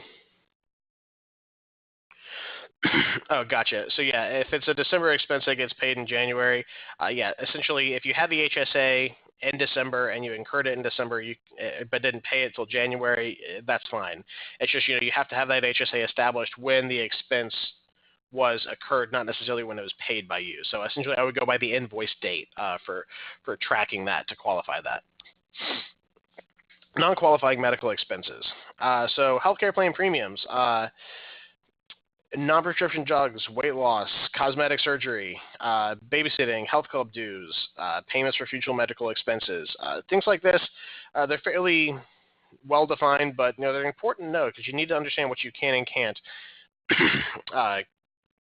Oh, gotcha. So yeah, if it's a December expense that gets paid in January, yeah, essentially if you had the HSA in December and you incurred it in December, but didn't pay it till January, that's fine. It's just, you have to have that HSA established when the expense was occurred, not necessarily when it was paid by you. So essentially I would go by the invoice date for tracking that to qualify that. Non-qualifying medical expenses. So healthcare plan premiums, non-prescription drugs, weight loss, cosmetic surgery, babysitting, health club dues, payments for future medical expenses, things like this. They're fairly well defined, but they're important to know because you need to understand what you can and can't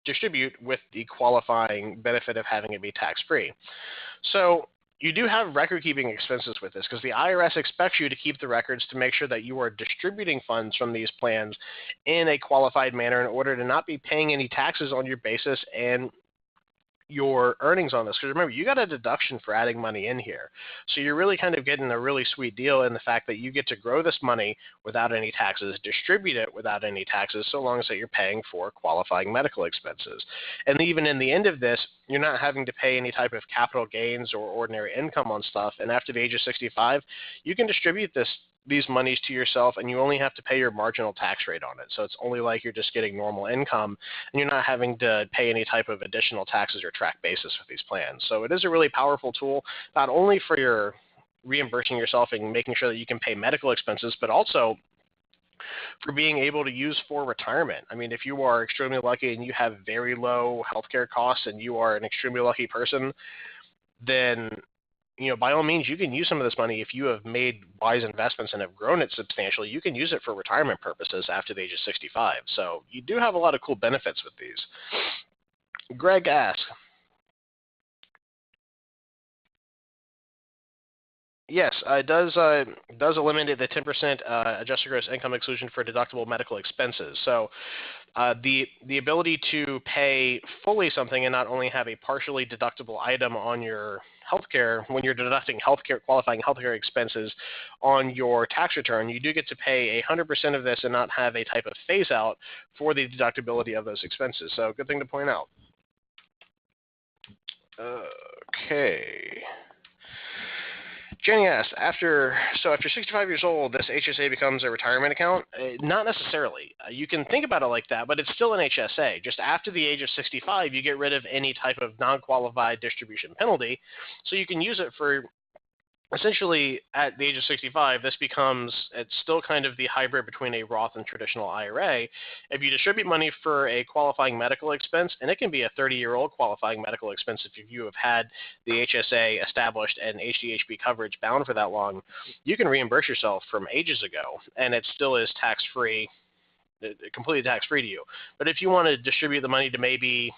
distribute with the qualifying benefit of having it be tax-free. So you do have record-keeping expenses with this because the IRS expects you to keep the records to make sure that you are distributing funds from these plans in a qualified manner in order to not be paying any taxes on your basis and your earnings on this. Because remember, you got a deduction for adding money in here. So you're really kind of getting a really sweet deal in the fact that you get to grow this money without any taxes, distribute it without any taxes, so long as that you're paying for qualifying medical expenses. And even in the end of this, you're not having to pay any type of capital gains or ordinary income on stuff. And after the age of 65, you can distribute these monies to yourself, and you only have to pay your marginal tax rate on it. So it's only like you're just getting normal income, and you're not having to pay any type of additional taxes or track basis with these plans. So it is a really powerful tool, not only for your reimbursing yourself and making sure that you can pay medical expenses, but also for being able to use for retirement. I mean, if you are extremely lucky and you have very low healthcare costs and you are an extremely lucky person, then by all means, you can use some of this money if you have made wise investments and have grown it substantially. You can use it for retirement purposes after the age of 65. So you do have a lot of cool benefits with these. Greg asks, yes, it does eliminate the 10% adjusted gross income exclusion for deductible medical expenses. So the ability to pay fully something and not only have a partially deductible item on your healthcare, when you're deducting qualifying healthcare expenses on your tax return, you do get to pay 100% of this and not have a type of phase out for the deductibility of those expenses. So good thing to point out. Okay. Jenny asks, after 65 years old, this HSA becomes a retirement account? Not necessarily. You can think about it like that, but it's still an HSA. Just after the age of 65, you get rid of any type of non-qualified distribution penalty, so you can use it for essentially at the age of 65, it's still kind of the hybrid between a Roth and traditional IRA. If you distribute money for a qualifying medical expense, and it can be a 30-year-old qualifying medical expense if you have had the HSA established and HDHP coverage bound for that long, you can reimburse yourself from ages ago, and it still is tax-free, completely tax-free to you. But if you want to distribute the money to maybe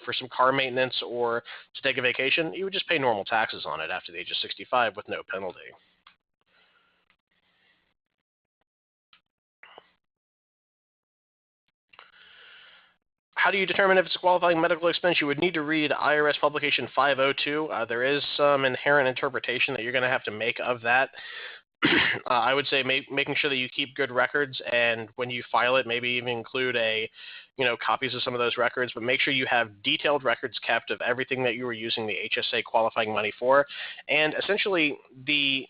for some car maintenance or to take a vacation, you would just pay normal taxes on it after the age of 65 with no penalty. How do you determine if it's a qualifying medical expense? You would need to read IRS Publication 502. There is some inherent interpretation that you're going to have to make of that. I would say making sure that you keep good records, and when you file it, maybe even include copies of some of those records, but make sure you have detailed records kept of everything that you were using the HSA qualifying money for. And essentially, the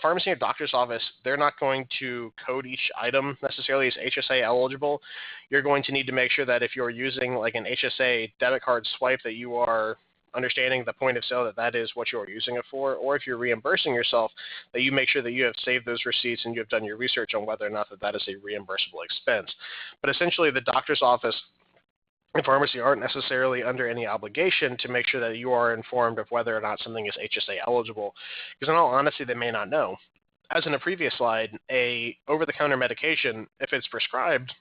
pharmacy or doctor's office, they're not going to code each item necessarily as HSA eligible. You're going to need to make sure that if you're using like an HSA debit card swipe, that you are understanding the point of sale that is what you're using it for, or if you're reimbursing yourself, that you make sure that you have saved those receipts and you have done your research on whether or not that is a reimbursable expense. But essentially, the doctor's office and pharmacy aren't necessarily under any obligation to make sure that you are informed of whether or not something is HSA eligible, because in all honesty, they may not know. As in a previous slide, a over-the-counter medication, if it's prescribed,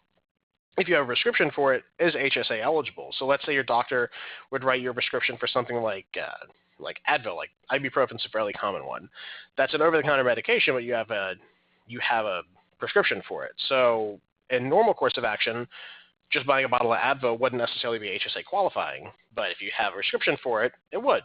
if you have a prescription for it, is HSA eligible. So let's say your doctor would write your prescription for something like Advil, like ibuprofen is a fairly common one. That's an over-the-counter medication, but you have a prescription for it. So in normal course of action, just buying a bottle of Advil wouldn't necessarily be HSA qualifying, but if you have a prescription for it, it would.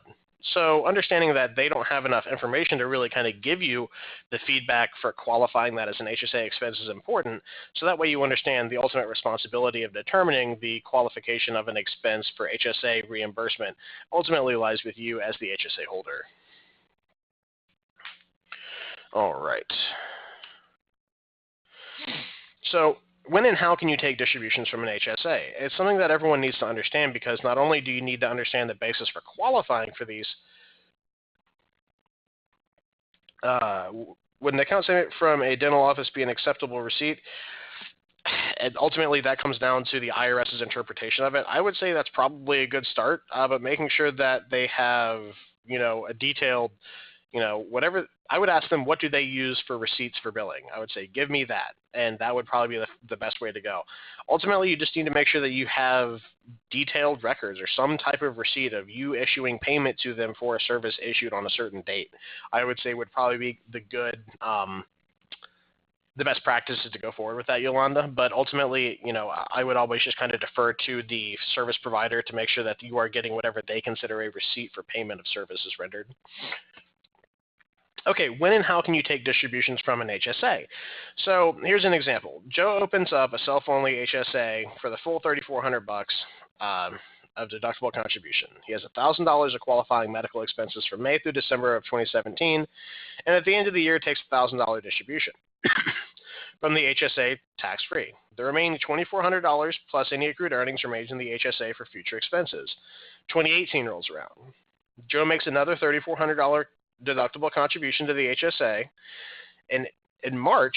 So understanding that they don't have enough information to really kind of give you the feedback for qualifying that as an HSA expense is important, so that way you understand the ultimate responsibility of determining the qualification of an expense for HSA reimbursement ultimately lies with you as the HSA holder. All right. So when and how can you take distributions from an HSA? It's something that everyone needs to understand, because not only do you need to understand the basis for qualifying for these, would an account statement from a dental office be an acceptable receipt? And ultimately, that comes down to the IRS's interpretation of it. I would say that's probably a good start, but making sure that they have, a detailed, whatever. I would ask them, what do they use for receipts for billing? I would say, give me that, and that would probably be the best way to go. Ultimately, you just need to make sure that you have detailed records or some type of receipt of you issuing payment to them for a service issued on a certain date. I would say would probably be the best practice is to go forward with that, Yolanda. But ultimately, I would always just kind of defer to the service provider to make sure that you are getting whatever they consider a receipt for payment of services rendered. Okay, when and how can you take distributions from an HSA? So here's an example. Joe opens up a self-only HSA for the full $3,400 of deductible contribution. He has $1,000 of qualifying medical expenses from May through December of 2017, and at the end of the year takes a $1,000 distribution from the HSA tax-free. The remaining $2,400 plus any accrued earnings remains in the HSA for future expenses. 2018 rolls around. Joe makes another $3,400 deductible contribution to the HSA, and in March,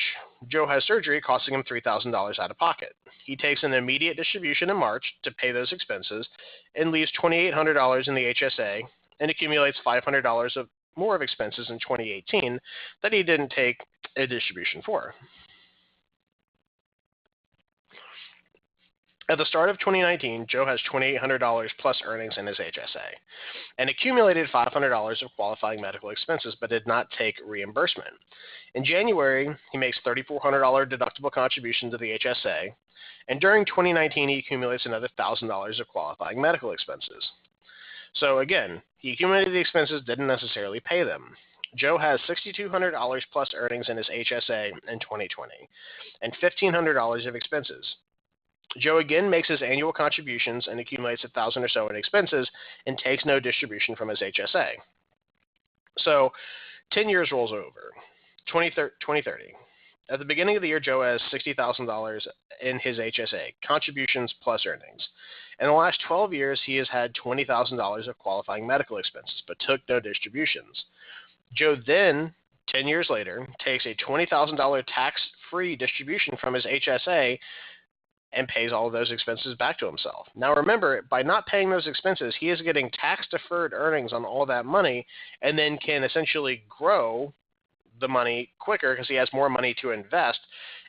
Joe has surgery costing him $3,000 out of pocket. He takes an immediate distribution in March to pay those expenses and leaves $2,800 in the HSA and accumulates $500 of more of expenses in 2018 that he didn't take a distribution for. At the start of 2019, Joe has $2,800 plus earnings in his HSA and accumulated $500 of qualifying medical expenses, but did not take reimbursement. In January, he makes $3,400 deductible contribution to the HSA, and during 2019, he accumulates another $1,000 of qualifying medical expenses. So again, he accumulated the expenses, didn't necessarily pay them. Joe has $6,200 plus earnings in his HSA in 2020 and $1,500 of expenses. Joe again makes his annual contributions and accumulates $1,000 or so in expenses and takes no distribution from his HSA. So 10 years rolls over, 2030. At the beginning of the year, Joe has $60,000 in his HSA, contributions plus earnings. In the last 12 years, he has had $20,000 of qualifying medical expenses, but took no distributions. Joe then, 10 years later, takes a $20,000 tax-free distribution from his HSA and pays all of those expenses back to himself. Now remember, by not paying those expenses, he is getting tax-deferred earnings on all that money and then can essentially grow the money quicker because he has more money to invest.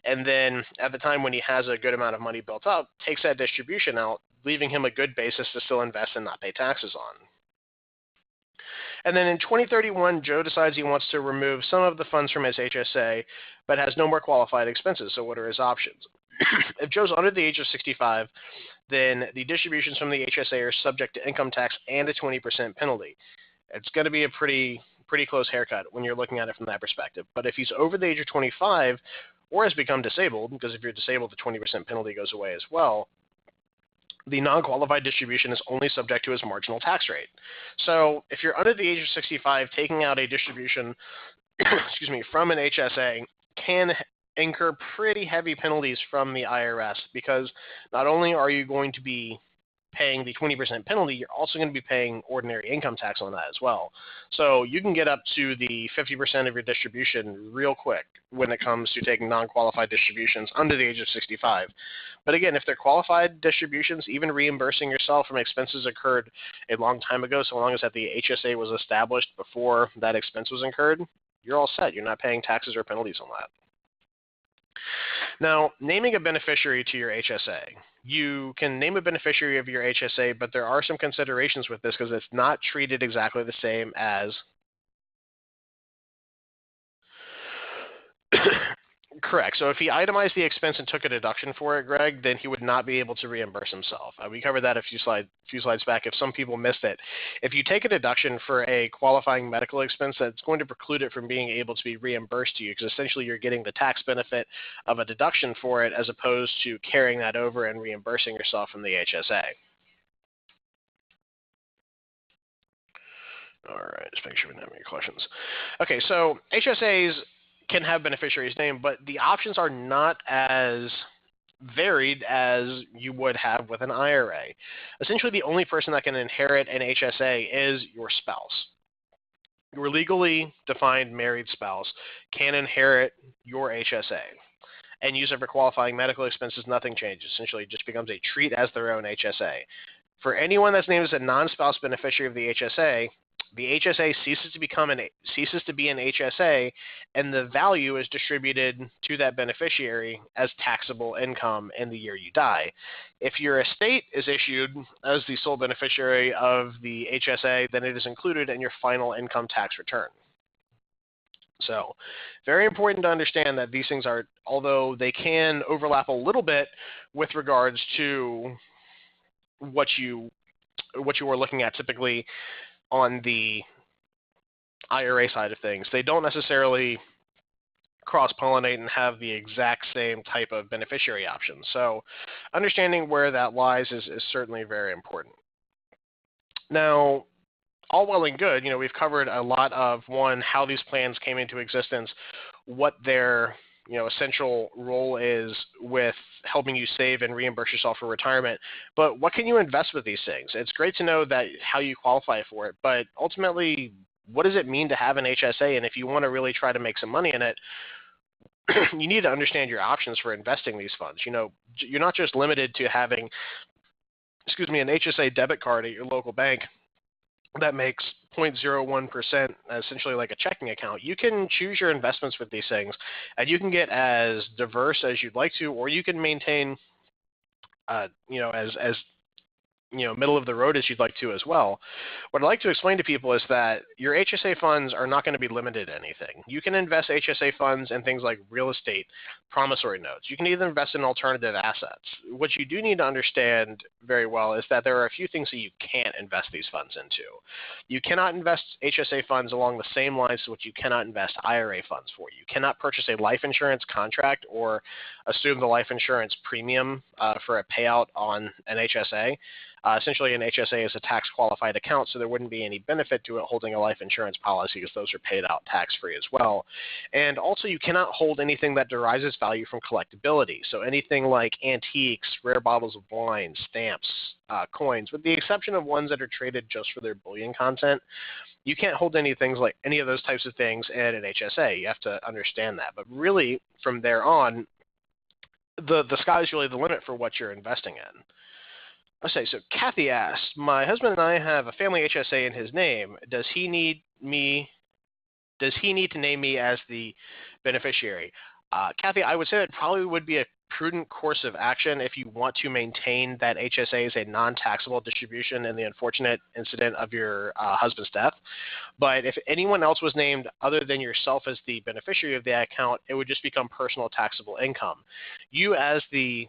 And then at the time when he has a good amount of money built up, takes that distribution out, leaving him a good basis to still invest and not pay taxes on. And then in 2031, Joe decides he wants to remove some of the funds from his HSA, but has no more qualified expenses. So what are his options? If Joe's under the age of 65, then the distributions from the HSA are subject to income tax and a 20% penalty. It's going to be a pretty close haircut when you're looking at it from that perspective. But if he's over the age of 25 or has become disabled, because if you're disabled, the 20% penalty goes away as well, the non-qualified distribution is only subject to his marginal tax rate. So if you're under the age of 65, taking out a distribution from an HSA can incur pretty heavy penalties from the IRS, because not only are you going to be paying the 20% penalty, you're also going to be paying ordinary income tax on that as well. So you can get up to the 50% of your distribution real quick when it comes to taking non-qualified distributions under the age of 65. But again, if they're qualified distributions, even reimbursing yourself from expenses occurred a long time ago, so long as that the HSA was established before that expense was incurred, you're all set. You're not paying taxes or penalties on that. Now, naming a beneficiary to your HSA. You can name a beneficiary of your HSA, but there are some considerations with this because it's not treated exactly the same as correct. So if he itemized the expense and took a deduction for it, Greg, then he would not be able to reimburse himself. We covered that a few slides back if some people missed it. If you take a deduction for a qualifying medical expense, that's going to preclude it from being able to be reimbursed to you because essentially you're getting the tax benefit of a deduction for it as opposed to carrying that over and reimbursing yourself from the HSA. All right, just make sure we don't have any questions. Okay, so HSAs can have beneficiaries named, but the options are not as varied as you would have with an IRA. Essentially, the only person that can inherit an HSA is your spouse. Your legally defined married spouse can inherit your HSA and use it for qualifying medical expenses. Nothing changes. Essentially, it just becomes a treat as their own HSA. For anyone that's named as a non-spouse beneficiary of the HSA ceases to be an HSA, and the value is distributed to that beneficiary as taxable income in the year you die. If your estate is issued as the sole beneficiary of the HSA, then it is included in your final income tax return. So, very important to understand that these things are, although they can overlap a little bit with regards to what you were looking at typically on the IRA side of things, they don't necessarily cross-pollinate and have the exact same type of beneficiary options. So understanding where that lies is certainly very important. Now, all well and good, we've covered a lot of, one, how these plans came into existence, what their essential role is with helping you save and reimburse yourself for retirement. But what can you invest with these things? It's great to know that how you qualify for it, but ultimately, what does it mean to have an HSA? And if you want to really try to make some money in it, you need to understand your options for investing these funds. You're not just limited to having, an HSA debit card at your local bank that makes 0.01%, essentially like a checking account. You can choose your investments with these things, and you can get as diverse as you'd like to, or you can maintain, as middle of the road as you'd like to as well. What I'd like to explain to people is that your HSA funds are not going to be limited to anything. You can invest HSA funds in things like real estate, promissory notes. You can even invest in alternative assets. What you do need to understand very well is that there are a few things that you can't invest these funds into. You cannot invest HSA funds along the same lines as what you cannot invest IRA funds for. You cannot purchase a life insurance contract or assume the life insurance premium for a payout on an HSA. Essentially, an HSA is a tax-qualified account, so there wouldn't be any benefit to it holding a life insurance policy because those are paid out tax-free as well. And also, you cannot hold anything that derives its value from collectability. So anything like antiques, rare bottles of wine, stamps, coins, with the exception of ones that are traded just for their bullion content, you can't hold any things like any of those types of things in an HSA. You have to understand that. But really, from there on, the sky's really the limit for what you're investing in. Okay, so Kathy asked, my husband and I have a family HSA in his name. Does he need to name me as the beneficiary? Kathy, I would say that probably would be a prudent course of action if you want to maintain that HSA as a non-taxable distribution in the unfortunate incident of your husband's death. But if anyone else was named other than yourself as the beneficiary of the account, it would just become personal taxable income. You as the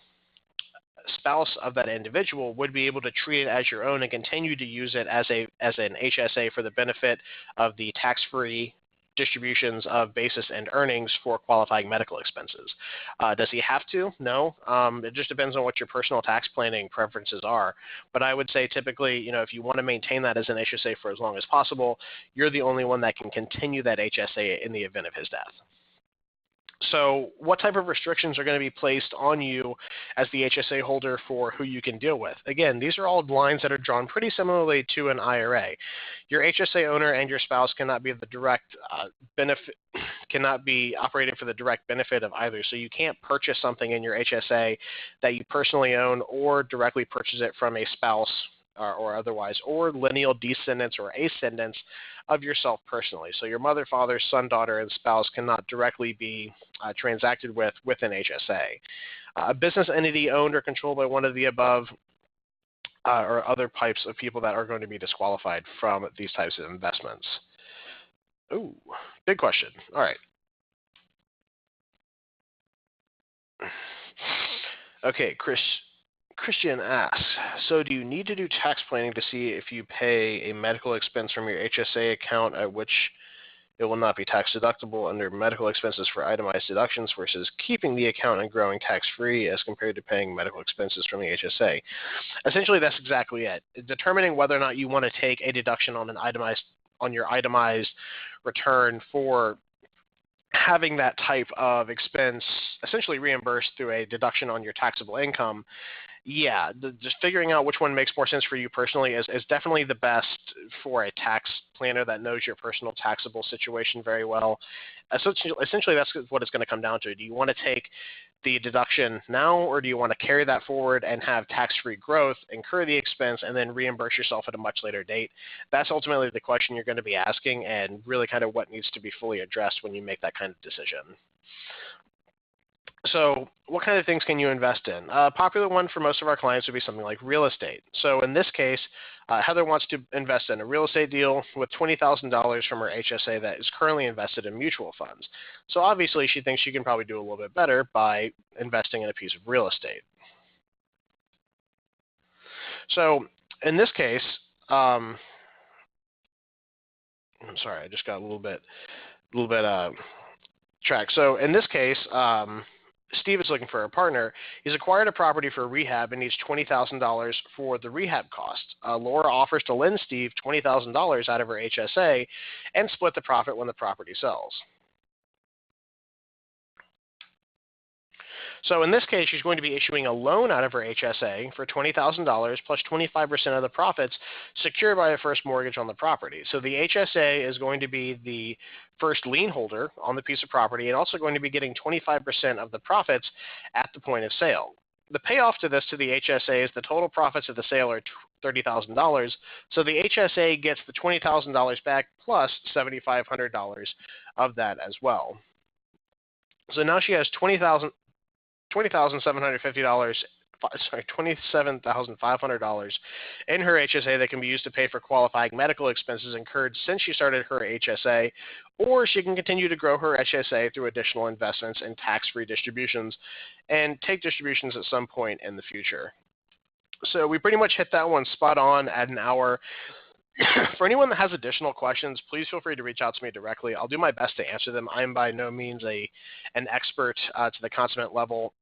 spouse of that individual would be able to treat it as your own and continue to use it as an HSA for the benefit of the tax-free distributions of basis and earnings for qualifying medical expenses. Does he have to? No. It just depends on what your personal tax planning preferences are. But I would say typically, if you want to maintain that as an HSA for as long as possible, you're the only one that can continue that HSA in the event of his death. So what type of restrictions are going to be placed on you as the HSA holder for who you can deal with? Again, these are all lines that are drawn pretty similarly to an IRA. Your HSA owner and your spouse cannot be the direct benefit, cannot be operating for the direct benefit of either. So you can't purchase something in your HSA that you personally own or directly purchase it from a spouse or otherwise, or lineal descendants or ascendants of yourself personally. So your mother, father, son, daughter, and spouse cannot directly be transacted with an HSA. A business entity owned or controlled by one of the above or other types of people that are going to be disqualified from these types of investments. Ooh, big question. All right. Okay, Christian asks, so do you need to do tax planning to see if you pay a medical expense from your HSA account at which it will not be tax deductible under medical expenses for itemized deductions versus keeping the account and growing tax-free as compared to paying medical expenses from the HSA? Essentially, that's exactly it. Determining whether or not you want to take a deduction on your itemized return for having that type of expense essentially reimbursed through a deduction on your taxable income. Yeah, just figuring out which one makes more sense for you personally is definitely the best for a tax planner that knows your personal taxable situation very well. Essentially, that's what it's going to come down to. Do you want to take the deduction now, or do you want to carry that forward and have tax-free growth, incur the expense, and then reimburse yourself at a much later date? That's ultimately the question you're going to be asking, and really kind of what needs to be fully addressed when you make that kind of decision. So what kind of things can you invest in? A popular one for most of our clients would be something like real estate. So in this case, Heather wants to invest in a real estate deal with $20,000 from her HSA that is currently invested in mutual funds. So obviously she thinks she can probably do a little bit better by investing in a piece of real estate. So in this case, I'm sorry, I just got a little bit tracked. So in this case, Steve is looking for a partner. He's acquired a property for rehab and needs $20,000 for the rehab costs. Laura offers to lend Steve $20,000 out of her HSA and split the profit when the property sells. So in this case, she's going to be issuing a loan out of her HSA for $20,000 plus 25% of the profits secured by a first mortgage on the property. So the HSA is going to be the first lien holder on the piece of property and also going to be getting 25% of the profits at the point of sale. The payoff to this to the HSA is the total profits of the sale are $30,000. So the HSA gets the $20,000 back plus $7,500 of that as well. So now she has $27,500 in her HSA that can be used to pay for qualifying medical expenses incurred since she started her HSA, or she can continue to grow her HSA through additional investments in tax-free distributions and take distributions at some point in the future. So we pretty much hit that one spot on at an hour. For anyone that has additional questions, please feel free to reach out to me directly. I'll do my best to answer them. I'm by no means an expert to the consummate level.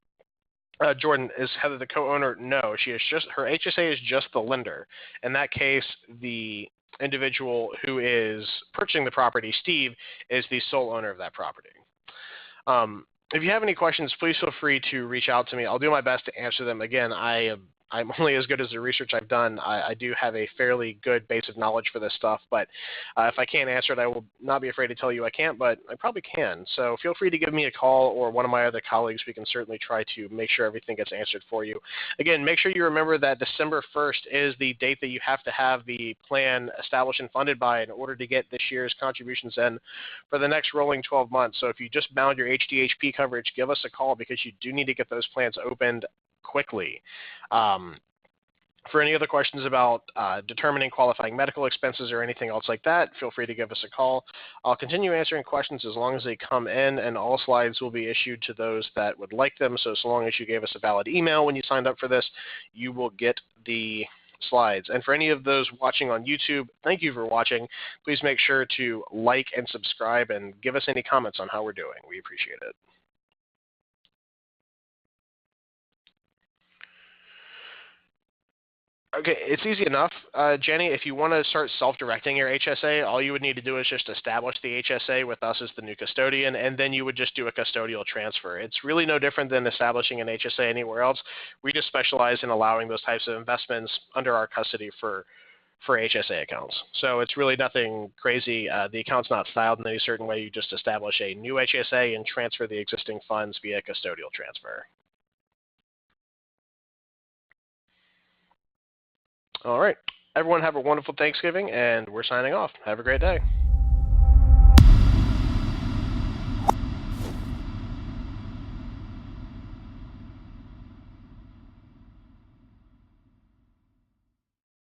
Jordan, is Heather the co-owner? No, she is just, her HSA is just the lender. In that case, the individual who is purchasing the property, Steve, is the sole owner of that property. If you have any questions, please feel free to reach out to me. I'll do my best to answer them. Again, I'm only as good as the research I've done. I do have a fairly good base of knowledge for this stuff, but if I can't answer it, I will not be afraid to tell you I can't, but I probably can. So feel free to give me a call or one of my other colleagues. We can certainly try to make sure everything gets answered for you. Again, make sure you remember that December 1st is the date that you have to have the plan established and funded by in order to get this year's contributions in for the next rolling 12 months. So if you just bound your HDHP coverage, give us a call because you do need to get those plans opened quickly. For any other questions about determining qualifying medical expenses or anything else like that, feel free to give us a call. I'll continue answering questions as long as they come in, and all slides will be issued to those that would like them. So long as you gave us a valid email when you signed up for this, you will get the slides. And for any of those watching on YouTube, thank you for watching. Please make sure to like and subscribe and give us any comments on how we're doing. We appreciate it. Okay, it's easy enough, Jenny. If you want to start self-directing your HSA, all you would need to do is just establish the HSA with us as the new custodian, and then you would just do a custodial transfer. It's really no different than establishing an HSA anywhere else. We just specialize in allowing those types of investments under our custody for HSA accounts. So it's really nothing crazy. The account's not styled in any certain way. You just establish a new HSA and transfer the existing funds via custodial transfer. All right. Everyone have a wonderful Thanksgiving, and we're signing off. Have a great day.